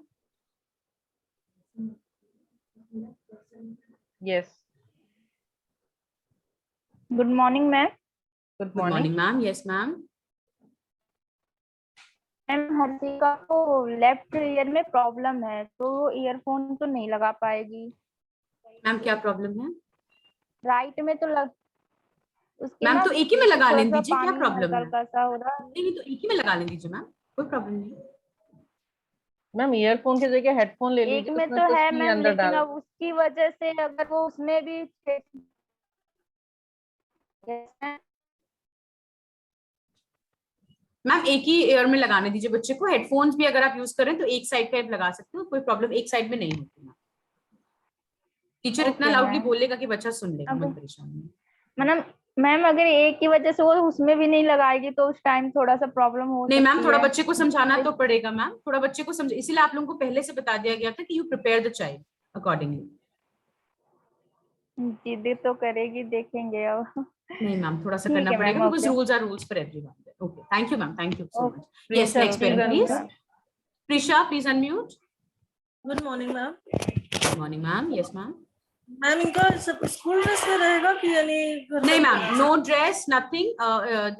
Yes. Good morning, ma'am. Good Good morning, ma'am. Yes, ma'am. Ma'am Harshika को लेफ्ट ईयर में प्रॉब्लम है तो ईयरफोन तो नहीं लगा पाएगी. Ma'am क्या problem है? राइट में तो उसके मैम तो एक ही में लगा लेने दीजिए. क्या पानी प्रॉब्लम है? हल्का-सा हो रहा है. नहीं तो एक ही में लगा लेने दीजिए मैम, कोई प्रॉब्लम नहीं. मैम ईयरफोन की जगह हेडफोन ले लीजिए. एक में तो है मैम, लेकिन अब उसकी वजह से अगर वो उसमें भी मैम एक ही ईयर में लगाने दीजिए बच्चे को. हेडफोन्स भी अगर आप यूज करें तो एक साइड का लगा सकते हो, कोई प्रॉब्लम एक साइड में नहीं होती मैम. टीचर इतना लाउडली बोलेगा कि बच्चा सुन लेगा. मत परेशान. मैम अगर एक की वजह से वो उसमें भी नहीं लगाएगी तो उस टाइम थोड़ा सा प्रॉब्लम हो नहीं मैम, सकती थोड़ा है। बच्चे को समझाना तो पड़ेगा मैम, थोड़ा बच्चे को समझ, इसीलिए आप लोगों को पहले से बता दिया गया था कि you prepare the child accordingly. जिद तो करेगी, देखेंगे अब। नहीं मैम, थोड़ा सा ठीक करना है पड़ेगा, ma'am, because okay. Rules are rules for everyone. Okay, thank you ma'am, thank you so much. Prisha, yes, next please parent please. unmute. Prisha please unmute. Good morning ma'am. Good morning ma'am. Yes ma'am. Ma'am इनका सब school dress में रहेगा कि यानी घर नहीं पर ma'am, भी? no dress, nothing.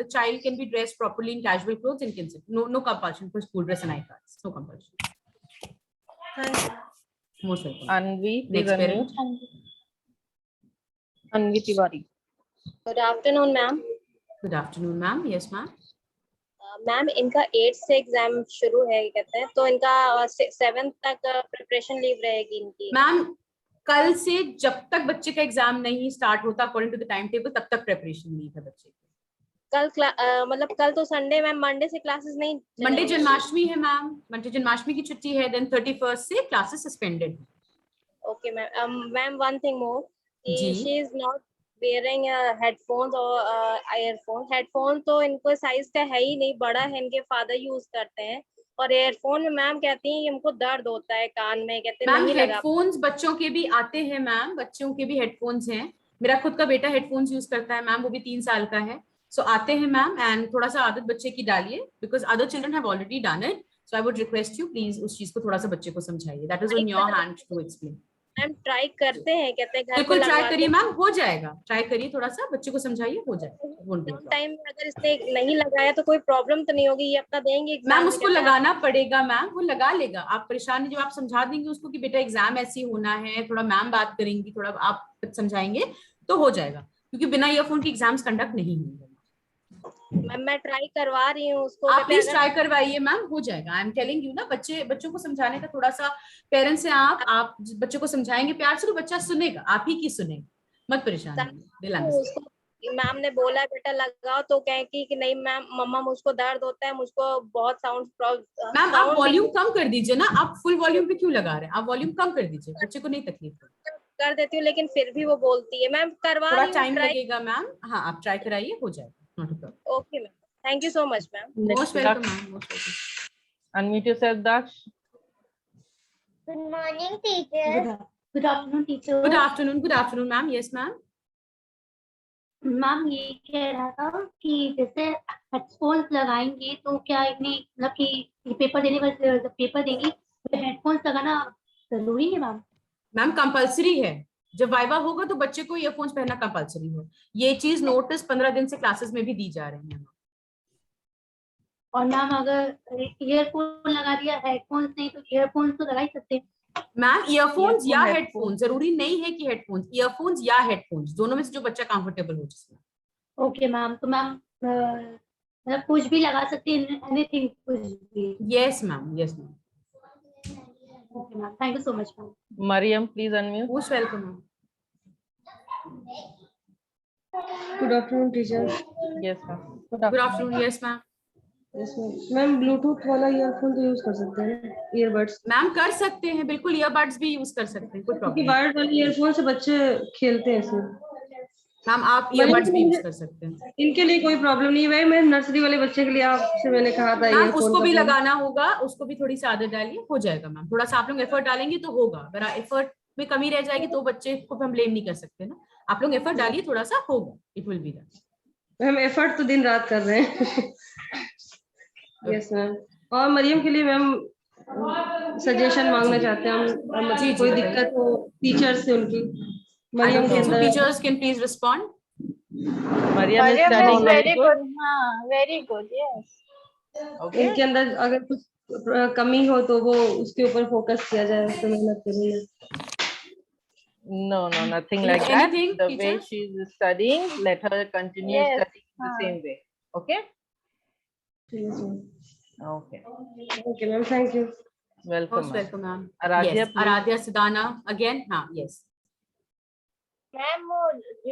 The child can be dressed properly in casual clothes and can sit. No compulsion for school dress and eye cards. No compulsion. Thank you. Most welcome. Anvi, please Next parent. unmute. Anvi Tiwari. Good afternoon, ma'am. Good afternoon, ma'am. Yes, ma'am. Ma'am इनका 8 से exam शुरू है कहते हैं, तो इनका 7th तक preparation leave रहेगी इनकी। मैम कल से जब तक बच्चे का एग्जाम नहीं स्टार्ट होता according to the time table, तब तक प्रिपरेशन लीव है बच्चे की। मतलब कल तो संडे मैम, मंडे से क्लासेस नहीं मंडे चलेंगी। जन्माष्टमी है मैम, मंडे जन्माष्टमी की छुट्टी है, देन 31st से classes suspended. Okay ma'am. Ma'am one thing more, जी। She is not wearing headphones और ईयरफोन। हेडफोन तो इनको साइज का है ही नहीं, बड़ा है, इनके फादर यूज करते हैं। और ईयरफोन में मैम कहती हैं इनको दर्द होता है कान में, कहते हैं मैम नहीं लगा। हेडफोन्स बच्चों के भी आते हैं मैम, बच्चों के भी हेडफोन्स हैं। मेरा खुद का बेटा हेडफोन्स यूज करता है मैम, वो भी 3 साल का है। सो आते हैं मैम, एंड थोड़ा सा आदत बच्चे की डालिए, because other children have already done it. So I would request you please उस चीज को थोड़ा सा बच्चे को समझाइए। That is on your hand to explain. Ma'am try करते हैं, कहते हैं घर पे बिल्कुल ट्राई लगवाते करिए हैं। मैम, हो जाएगा। ट्राई करिए, थोड़ा सा बच्चे को समझाइए, हो जाएगा। टाइम में अगर इसने नहीं लगाया तो कोई प्रॉब्लम तो नहीं होगी, ये अपना देंगे एग्जाम मैम में, उसको कहते हैं लगाना पड़ेगा मैम, वो लगा लेगा। आप परेशान नहीं, जब आप समझा देंगे उसको कि बेटा एग्जाम ऐसे ही होना है, थोड़ा मैम बात करेंगी, थोड़ा आप समझाएंगे तो हो जाएगा, क्योंकि बिना ईयरफोन के एग्जाम्स कंडक्ट नहीं होंगे। मैम मैं ट्राई करवा रही हूँ उसको। आप प्लीज ट्राई करवाइए मैम, हो जाएगा। आई एम टेलिंग यू ना, बच्चों को समझाने का थोड़ा सा, पेरेंट्स हैं आप बच्चों को समझाएंगे प्यार से तो बच्चा सुनेगा, आप ही की सुनेगा। मत परेशान होइए। मैम ने बोला बेटा लगाओ, तो कहें कि नहीं मैम, मम्मा मुझको दर्द होता है, मुझको बहुत साउंड मैम आप वॉल्यूम कम कर दीजिए ना, आप फुल वॉल्यूम पे क्यों लगा रहे हैं? आप वॉल्यूम कम कर दीजिए, बच्चे को नहीं तकलीफ कर देती हूँ, लेकिन फिर भी वो बोलती है। मैम करवा थोड़ा रही हूँ, टाइम ट्राई। लगेगा मैम। हाँ आप ट्राई कराइए, हो जाएगा। Okay ma'am, thank you so much ma'am. Most welcome ma'am, most welcome. Unmute yourself, Daksh. Good morning, teacher. Good afternoon, teacher. Good afternoon ma'am. Yes ma'am. Ma'am ये कह रहा था कि जैसे हेडफोन्स लगाएंगे तो क्या इन्हें मतलब कि पेपर देने वाले जब पेपर देंगी तो हेडफोन्स लगाना जरूरी है मैम? मैम कंपलसरी है, जब वाइवा होगा तो बच्चे को ईयरफोन्स पहनना कंपलसरी है। ये चीज नोटिस 15 दिन से क्लासेस में भी दी जा रही है। और मैम अगर ईयरफोन लगा दिया, हेडफोन्स नहीं, तो ईयरफोन्स तो लगा ही सकते हैं मैम। ईयरफोन्स या Earphone, हेडफोन्स, जरूरी नहीं है कि हेडफोन्स, ईयरफोन्स या हेडफोन्स, दोनों में से जो बच्चा कंफर्टेबल हो जिसमें। ओके मैम, तो मैम मतलब कुछ भी लगा सकते हैं, एनीथिंग, कुछ भी? Yes ma'am, yes ma'am. Okay ma'am, thank you so much ma'am. Mariam, please unmute. Most welcome ma'am. Good afternoon teacher. Yes, ma'am. Good afternoon. Yes ma'am. Ma'am Bluetooth वाला ईयरफोन तो यूज कर सकते हैं, earbuds? Ma'am कर सकते हैं, बिल्कुल earbuds भी यूज कर सकते हैं, कोई क्योंकि प्रॉब्लम वायर्ड वाले ईयरफोन से बच्चे खेलते हैं इसमें। मैम आप ईयरबड्स भी यूज कर सकते हैं। इनके लिए कोई प्रॉब्लम नहीं है भाई, मैं नर्सरी वाले बच्चे के लिए आपसे मैंने कहा था मैम ईयरफोन उसको का भी plan। लगाना होगा, उसको भी थोड़ी सी आदत डालिए, हो जाएगा मैम। थोड़ा सा आप लोग एफर्ट डालेंगे तो होगा, अगर एफर्ट में कमी रह जाएगी तो बच्चे को हम ब्लेम नहीं कर सकते ना। आप लोग एफर्ट डालिए, थोड़ा सा होगा, इट विल बी डन। हम एफर्ट तो दिन रात कर रहे हैं। Yes ma'am. और मरियम के लिए मैम सजेशन मांगना चाहते हैं हम, मतलब कोई दिक्कत हो टीचर से उनकी। मरियम के अंदर teachers can please respond. Mariam is studying very good. हाँ, वेरी गुड, यस। Okay. इनके अंदर अगर कुछ कमी हो तो वो उसके ऊपर फोकस किया जाए, उस पर मेहनत करिए। No, nothing like that. Anything, The teacher? way she is studying, let her continue Yes, studying the same way. Okay? Yes, ma'am. Okay. Okay, ma'am. Thank you. Welcome. Most welcome ma'am. Aradhya, Yes, please. Aradhya Sidana again. हाँ yes ma'am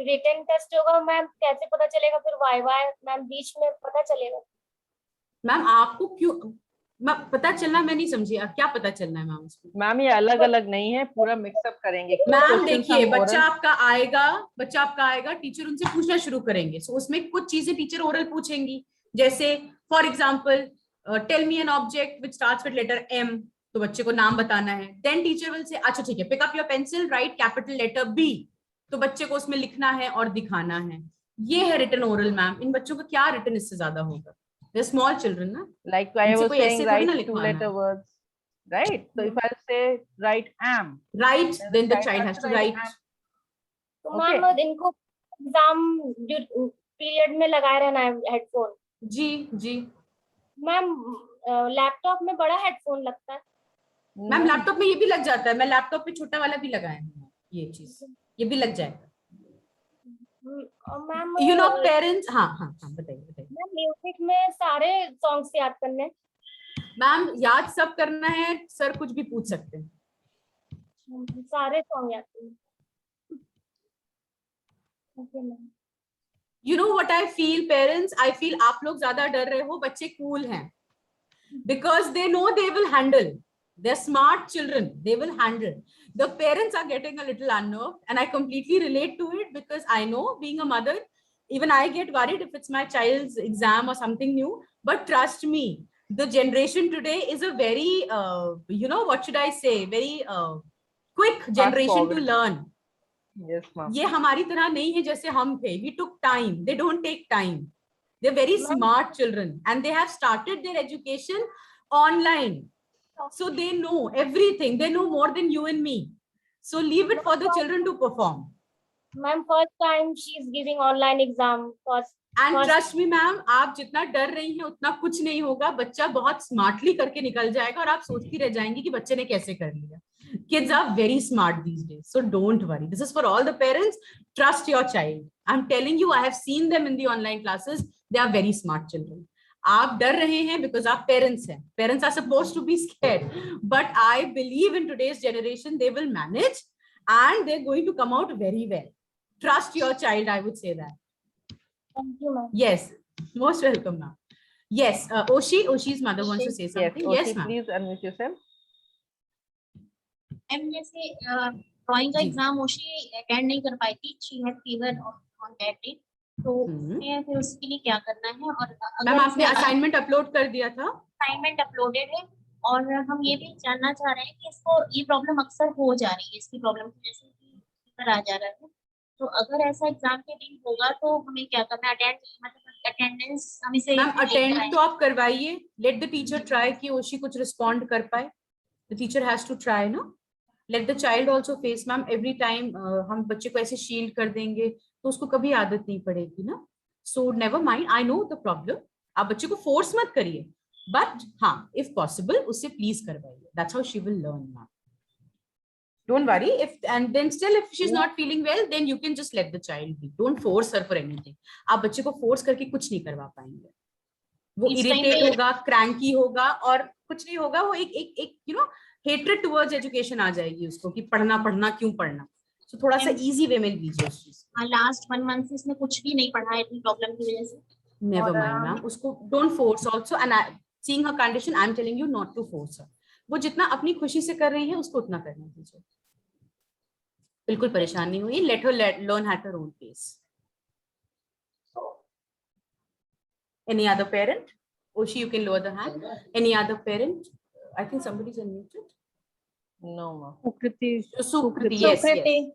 written test होगा ma'am, कैसे पता चलेगा फिर viva? Ma'am बीच में पता चलेगा? Ma'am आपको क्यों, पता चलना मैं नहीं समझी, अब क्या पता चलना है मैम उसमें? मैम ये अलग अलग नहीं है, पूरा मिक्सअप करेंगे। मैम देखिए, बच्चा आपका आएगा, टीचर उनसे पूछना शुरू करेंगे। सो उसमें कुछ चीजें टीचर ओरल पूछेंगी, जैसे for example tell me an object which starts with letter M, तो बच्चे को नाम बताना है। देन टीचर विल से अच्छा ठीक है, pick up your pencil, write capital letter B, तो बच्चे को उसमें लिखना है और दिखाना है। ये है रिटन ओरल मैम। इन बच्चों का क्या रिटन इससे ज्यादा होगा? They're small children, na? Like I was saying, write 2-letter words, right? So if I say write am, right, then the child has to write. तो मैम इनको एग्जाम पीरियड में लगाए रहना है हेडफोन? जी। मैम लैपटॉप में बड़ा headphone लगता है। मैम लैपटॉप में ये भी लग जाता है, मैं लैपटॉप पे छोटा वाला भी लगाया हूँ, ये चीज ये भी लग जाएगा। मैम यू नो पेरेंट्स, हाँ बताइए। मैम म्यूजिक में सारे सॉन्ग्स याद करने? मैम याद सब करना है, सर कुछ भी पूछ सकते हैं। सारे सॉन्ग याद करने। Okay ma'am. You know what I feel parents, I feel आप लोग ज्यादा डर रहे हो, बच्चे कूल हैं, because they know they will handle, they're smart children, they will handle. The parents are getting a little unnerved, and I completely relate to it, because I know, being a mother, even I get worried if it's my child's exam or something new. But trust me, the generation today is a very what should I say, very quick generation to learn. Yes ma'am. ये हमारी तरह नहीं है जैसे हम थे, we took time, they don't take time. They're very smart children, and they have started their education online. So they know everything. They know more than you and me. So leave it for the children to perform. Ma'am, first time she is giving online exam. And trust me, ma'am, आप जितना डर रही हैं उतना कुछ नहीं होगा। बच्चा बहुत स्मार्टली करके निकल जाएगा, और आप सोचती रह जाएंगी कि बच्चे ने कैसे कर लिया। Kids are very smart these days, so don't worry. This is for all the parents. Trust your child. I'm telling you, I have seen them in the online classes. They are very smart children. आप डर रहे हैं because आप parents हैं, parents are supposed to be scared, but I believe in today's generation they will manage and they are going to come out very well. Trust your child, I would say that. Thank you, ma'am. Yes, most welcome, ma'am. Yes, Oshi's mother wants to say something. Yes, ma'am. Please unmute yourself. Ma'am जैसे drawing का exam ओशी attend नहीं कर पाई थी, she had fever on that day, तो मैं फिर उसके लिए क्या करना है? और मैम आपने असाइनमेंट अपलोड कर दिया था? असाइनमेंट अपलोडेड है, और हम ये भी जानना चाह रहे हैं कि इसको ये प्रॉब्लम अक्सर हो जा रही है, इसकी प्रॉब्लम की वजह से फीवर आ जा रहा है, तो अगर ऐसा एग्जाम के दिन होगा तो हमें क्या करना है? अटेंडेंस हम इसे मैम अटेंड तो आप करवाइए, लेट द टीचर ट्राई कि ओशी कुछ रिस्पॉन्ड कर पाए. The teacher has to try, no, let the child also face. Ma'am every time हम बच्चे को ऐसे शील्ड कर देंगे तो उसको कभी आदत नहीं पड़ेगी ना. So never mind, I know the problem. आप बच्चे को फोर्स मत करिए, बट हाँ इफ पॉसिबल उससे प्लीज करवाइए. That's how she will learn. Ma'am don't worry, if and then still if she's not feeling well, then you can just let the child be. Don't force her for anything. आप बच्चे को force करके कुछ नहीं करवा पाएंगे. वो irritate होगा, क्रैंकी होगा, और कुछ नहीं होगा. वो एक you know hatred towards education आ जाएगी उसको कि पढ़ना क्यों पढ़ना. So थोड़ा सा इजी वे में लीजिए उस चीज. लास्ट 1 मंथ से इसने कुछ भी नहीं पढ़ा है इतनी प्रॉब्लम की वजह से. Never mind, ma'am. उसको don't force also, and seeing her condition, I'm telling you not to force her. वो जितना अपनी खुशी से कर रही है उसको उतना करना दीजिए. बिल्कुल परेशान नहीं हुई. Let her learn at her own pace. Any other parent? Oshi, you can lower the hand. Any other parent? I think somebody's unmuted. No, ma'am. Sukriti. Yes, yes.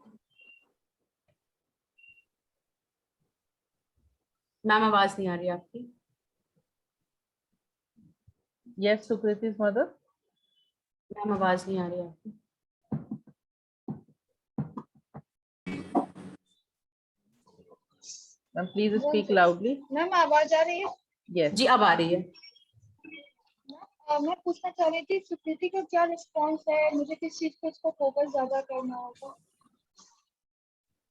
Ma'am आवाज नहीं आ रही आपकी. Yes, Sukriti's mother. मैम आवाज नहीं आ रही आपकी. Ma'am, please speak loudly. Ma'am आवाज आ रही है? Yes. जी अब आ रही है. मैं पूछना चाह रही थी सुकृति का क्या रिस्पॉन्स है, मुझे किस चीज पे इसको फोकस ज्यादा करना होगा?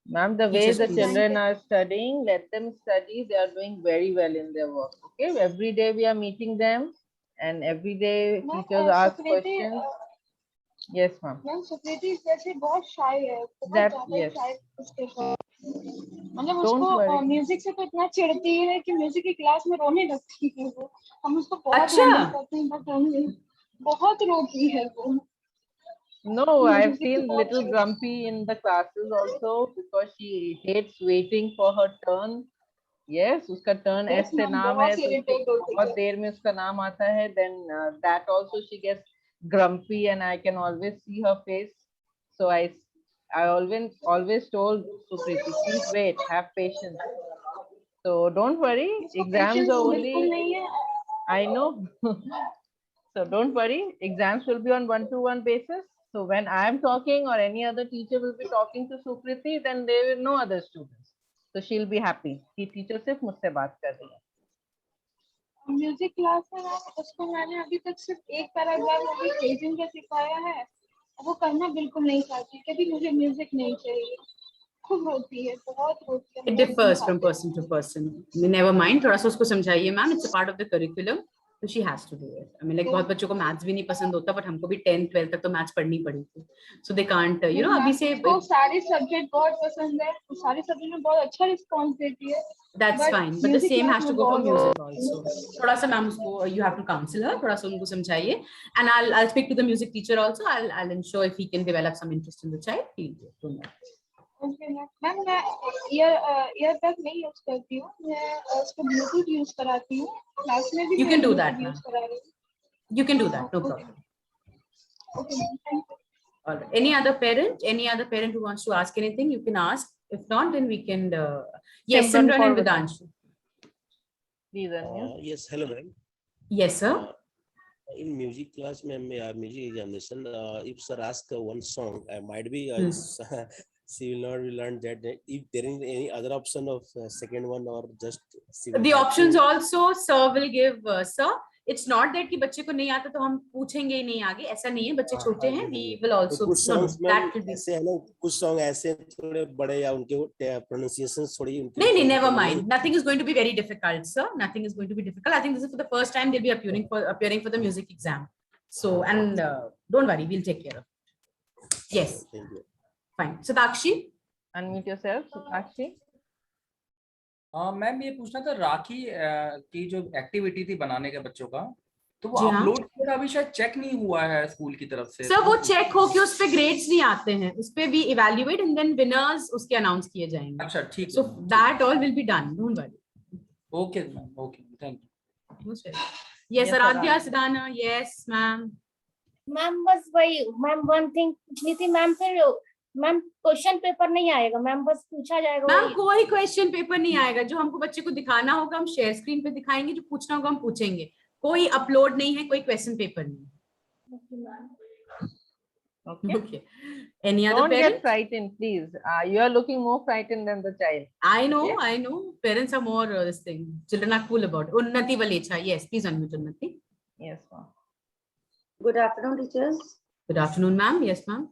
Ma'am, the way the children are studying, let them study. They are doing very well in their work. Okay, every day we are meeting them, and every day teachers ask questions. Yes, ma'am. Ma'am Sukriti जैसे बहुत शाय है, बहुत That ज्यादा yes. शाय उसके साथ. मतलब Don't उसको worry. Music से तो इतना चिढ़ती है कि म्यूजिक की क्लास में रोने लगती है वो। हम उसको बहुत अच्छा। हैंडल करते हैं बट बहुत रोती है वो। No, I've Music seen की बहुत little चिढ़ती है। grumpy in the classes also because she hates waiting for her turn. Yes, उसका turn Yes, ऐसे ma'am, नाम है बहुत तो irritate होती बहुत है। देर में उसका नाम आता है, then that also she gets grumpy and I can always see her face. So I always told Sukriti, please wait, have patience. So don't worry, इसको exams patience are बिल्कुल only, नहीं है। I know. So don't worry, exams will be on one-to-one basis. So when I am talking or any other teacher will be talking to Sukriti, then they will know other students. So she'll be happy कि teacher सिर्फ मुझसे बात कर रही है. Music class में उसको मैंने अभी तक सिर्फ एक पैराग्राफ अभी फ्रेजिंग का सिखाया है, वो करना बिल्कुल नहीं चाहती, कभी मुझे म्यूजिक नहीं चाहिए, खूब रोती है, बहुत रोती है। It differs from person to person. Never mind, थोड़ा सा उसको समझाइए ma'am, it's a part of the curriculum, so she has to do it. I mean, like बहुत बच्चों को मैथ्स भी नहीं पसंद होता, but हमको भी 10th 12th तक तो मैथ्स पढ़नी पड़ी थी, so they can't, you know, अभी से उसको सारे सब्जेक्ट बहुत पसंद है, वो सारे सब्जेक्ट में बहुत अच्छा रिस्पॉन्स देती है। That's But fine, but the music same class has to में go for बहुत music also. थोड़ा सा मैम उसको, you have to counsel her, थोड़ा सा उनको समझाइए, and I'll speak to the music teacher also. I'll ensure if he can develop some interest in the child, he'll do it. Don't worry. Okay ma'am, मैं year तक नहीं use करती हूँ, मैं उसको ब्लूटूथ यूज कराती हूँ, क्लास में भी You मैं can do Bluetooth that, use ma'am. करा रही हूँ। You can do that, no problem. Okay ma'am, thank you. All right. Any other parent who wants to ask anything, you can ask. If not, then we can. Yes, Simran Simran and forward. Vidanshu. Please unmute. Yes, hello, ma'am. Yes, sir. In music class, ma'am, music examination, if sir ask one song, might be she will not learn that. If there is any other option of second one or just she will The have options to- also sir will give, sir. It's not that कि बच्चे को नहीं आता तो हम पूछेंगे ही नहीं आगे, ऐसा नहीं है, बच्चे छोटे हैं, we will also. कुछ No, no, songs में that will be. ऐसे है ना, कुछ सॉन्ग ऐसे थोड़े बड़े या उनके प्रोनाउंसिएशन थोड़ी उनकी नहीं, never mind. Nothing is going to be very difficult, sir. Nothing is going to be difficult. I think this is for the first time they'll be appearing for the music exam. So, and don't worry, we'll take care of it. Yes. Thank you. Fine. Satakshi. Unmute yourself, Satakshi. Ma'am ये पूछना था, राखी की जो activity थी बनाने के बच्चों का, तो वो जी हाँ। अपलोड किया अभी शायद चेक नहीं हुआ है स्कूल की तरफ से। सर वो चेक हो कि उस पे ग्रेड्स नहीं आते हैं, उस पे भी इवैल्यूएट एंड देन विनर्स उसके अनाउंस किए जाएंगे। अच्छा ठीक है। So that all will be done, don't worry. Okay ma'am, okay, thank you. Yes Aaradhya Siddhana. Yes ma'am. Ma'am बस वही मैम वन थिंग पूछनी थी मैम, फिर मैम क्वेश्चन पेपर नहीं आएगा मैम, बस पूछा जाएगा मैम वही। कोई क्वेश्चन पेपर नहीं आएगा, जो हमको बच्चे को दिखाना होगा हम शेयर स्क्रीन पे दिखाएंगे, जो पूछना होगा हम पूछेंगे, कोई अपलोड नहीं है, कोई क्वेश्चन पेपर नहीं है। Okay. Any other Don't parent? get frightened, please. You are looking more frightened than the child. I know, Okay? I know. Parents are more this thing. Children are cool about it. Unnati Valecha. Yes, please unmute Unnati. Yes, ma'am. Good afternoon teachers. Good afternoon, ma'am. Yes, ma'am.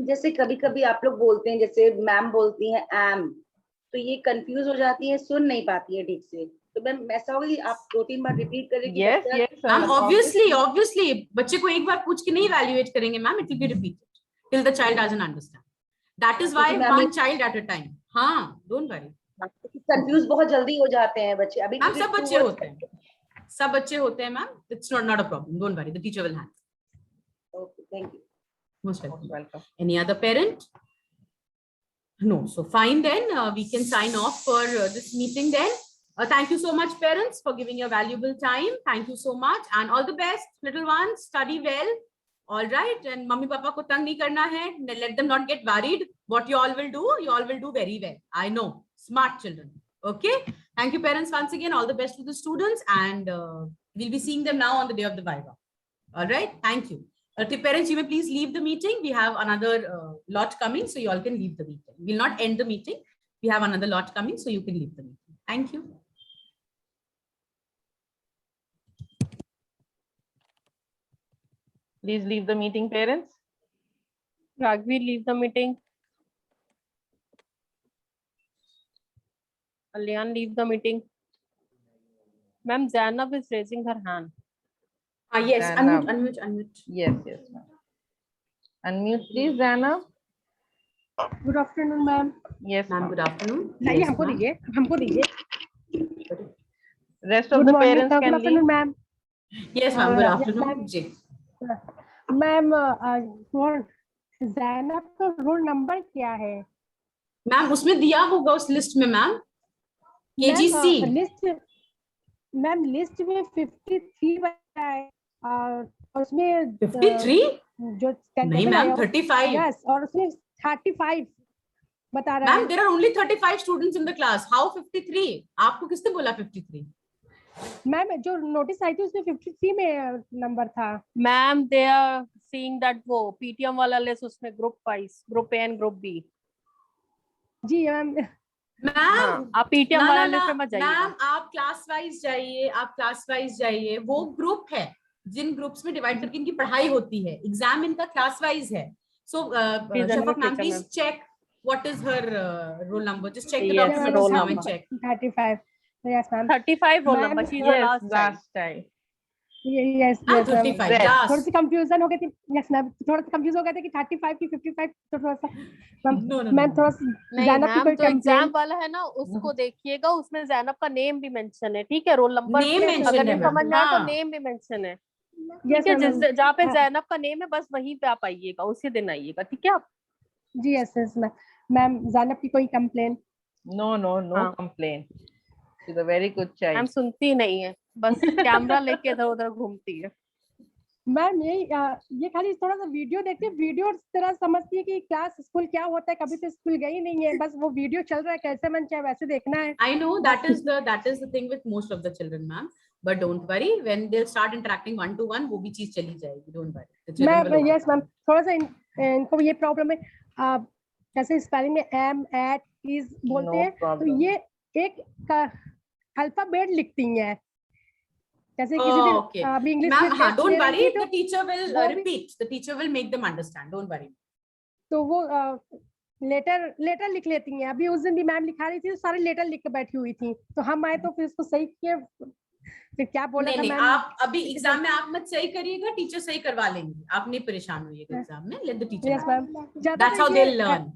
जैसे कभी कभी आप लोग बोलते हैं, जैसे ma'am बोलती हैं एम, तो ये कंफ्यूज हो जाती है, सुन नहीं पाती है ठीक से, तो मैम ऐसा होगा कि आप 2-3 बार रिपीट करें। Yes, yes, sir. Ma'am, obviously, बच्चे को एक बार पूछ के नहीं evaluate करेंगे ma'am, it will be repeated till the child doesn't understand. That is why one child at a time. हाँ, don't worry. कंफ्यूज बहुत जल्दी हो जाते हैं बच्चे। अभी मैम सब बच्चे होते हैं, सब बच्चे होते हैं ma'am, it's not a problem. Don't worry, the teacher will handle. Okay, thank you. Most welcome. Any other parent? No. So fine then, we can sign off for this meeting then. Thank you so much parents for giving your valuable time. Thank you so much and all the best little ones. Study well. All right. And mummy papa ko tang nahi karna hai. Let them not get worried. What you all will do very well. I know. Smart children. Okay. Thank you parents once again. All the best to the students, and we'll be seeing them now on the day of the Viva. All right. Thank you. To parents, you may please leave the meeting. We have another lot coming, so you all can leave the meeting. We'll not end the meeting. We have another lot coming, so you can leave the meeting. Thank you. Please leave the meeting, parents. Ragvi, leave the meeting. Alyan, leave the meeting. Ma'am, Zainab is raising her hand. Yes, Zainab. unmute. Yes, ma'am. Unmute, please, Zainab. Good afternoon ma'am. Yes, Ma'am, ma'am. good afternoon. नहीं Yes, हमको ma'am. दीजिए, हमको दीजिए। Rest of good the morning, parents good can afternoon leave. मैम। Yes, ma'am. Good Yes, afternoon. ma'am. जी. Ma'am Zainab का roll number क्या है? मैम उसमें दिया होगा उस लिस्ट में मैम। KGC. मैम लिस्ट में 53 बताया है और उसमें 53? जो नहीं मैम 35. यस, और उसमें 35 बता रहा मैम है। there are only 35 students in the class. How 53? आपको किसने बोला 53? मैम जो नोटिस आई थी उसमें 53 में नंबर था। Ma'am they are seeing that वो पीटीएम वाला लिस्ट उसमें group wise, group A and group B. जी मैम। मैम आप पीटीएम वाला ना लिस्ट में मत जाइएगा। मैम आप क्लास वाइज जाइए, आप क्लास वाइज जाइए। वो ग्रुप है जिन ग्रुप्स में डिवाइड करके इनकी पढ़ाई होती है। एग्जाम इनका क्लास वाइज है। So Shafaq ma'am please check what is her roll number. Just check the documents now and check. 35 yes ma'am. 35 roll number, she is the last time. Yes yes 35 last. थोड़ी सी confusion हो गई थी। Yes ma'am थोड़ा सा confuse हो गए थे कि 35 की 55 तो थोड़ा सा मैम थोड़ा सा नहीं जैनब की मैम, कोई जो एग्जाम कंप्लेंट वाला है ना उसको देखिएगा, उसमें जैनब का नेम भी मेंशन है, ठीक है? रोल नंबर नेम मेंशन अगर है नहीं समझ में आया तो हाँ। नेम भी मेंशन है, यस ठीक है? मैम। जिस जहाँ पे जैनब का नेम है बस वहीं पे आप आइएगा, उसी दिन आइएगा, ठीक है? आप जी यस यस मैम जैनब की कोई complaint? No complaint. She's a very good child. Ma'am सुनती नहीं है, बस कैमरा लेके इधर उधर घूमती है। मैम ये खाली थोड़ा सा वीडियो देखती है, वीडियो तरह समझती है कि क्लास स्कूल क्या होता है। कभी तो स्कूल गई नहीं है, बस वो वीडियो चल रहा है कैसे मन चाहे वैसे देखना है। I know that is the thing with most of the children, ma'am. But don't worry, when they'll start interacting one to one, वो भी चीज चली जाएगी. Don't worry. The children will ma'am yes overcome. Ma'am थोड़ा सा इनको ये problem है, जैसे स्पेलिंग में एम एट इज बोलते हैं तो ये एक अल्फाबेट लिखती हैं। जैसे किसी Oh, दिन okay. अभी इंग्लिश Ma'am, में हाँ, टेस्ट don't ले रही worry. थी तो The teacher will वो भी- repeat. The teacher will make them understand. Don't worry. तो वो लेटर लिख लेती हैं। अभी उस दिन भी मैम लिखा रही थी तो सारे लेटर लिख के बैठी हुई थी, तो हम आए तो फिर उसको सही किए। फिर क्या बोला नहीं था नहीं मैम? आप अभी एग्जाम में आप मत सही करिएगा, टीचर सही करवा लेंगे। आप नहीं परेशान होइएगा एग्जाम में। Let the teacher. Yes ma'am That's how they'll learn.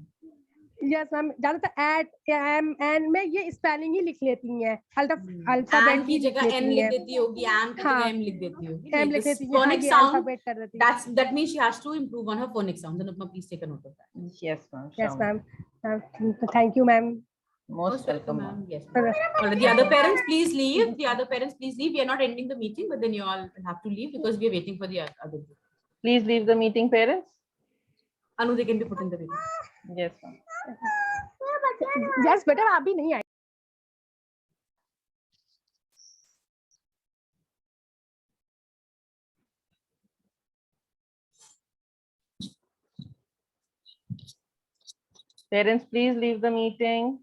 Yes ma'am ज्यादातर एट एम एन में ये स्पेलिंग ही लिख लेती हैं, अल्फाबेट एन की जगह एन लिख देती होगी, एम की जगह एम लिख देती होगी। एम Like लिख this देती है, हाँ, phonic ये sound, अल्फाबेट कर देती है। that means she has to improve on her phonic sound. Then please take a note of that. Yes, ma'am. Yes ma'am thank you ma'am. Most welcome, ma'am. Yes. All right, the other parents please leave. The other parents please leave. We are not ending the meeting, but then you all have to leave because we are waiting for the other group. Please leave the meeting, parents. Anu, they can be put in the meeting. Yes, ma'am. Yes बेटा आप भी नहीं आए। Parents, please leave the meeting.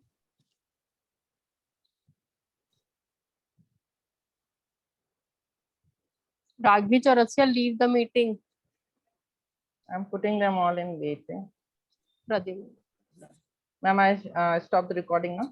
Ragvi Chaurasia, leave the meeting. I'm putting them all in waiting. Pradyumna. Ma'am, I stop the recording now.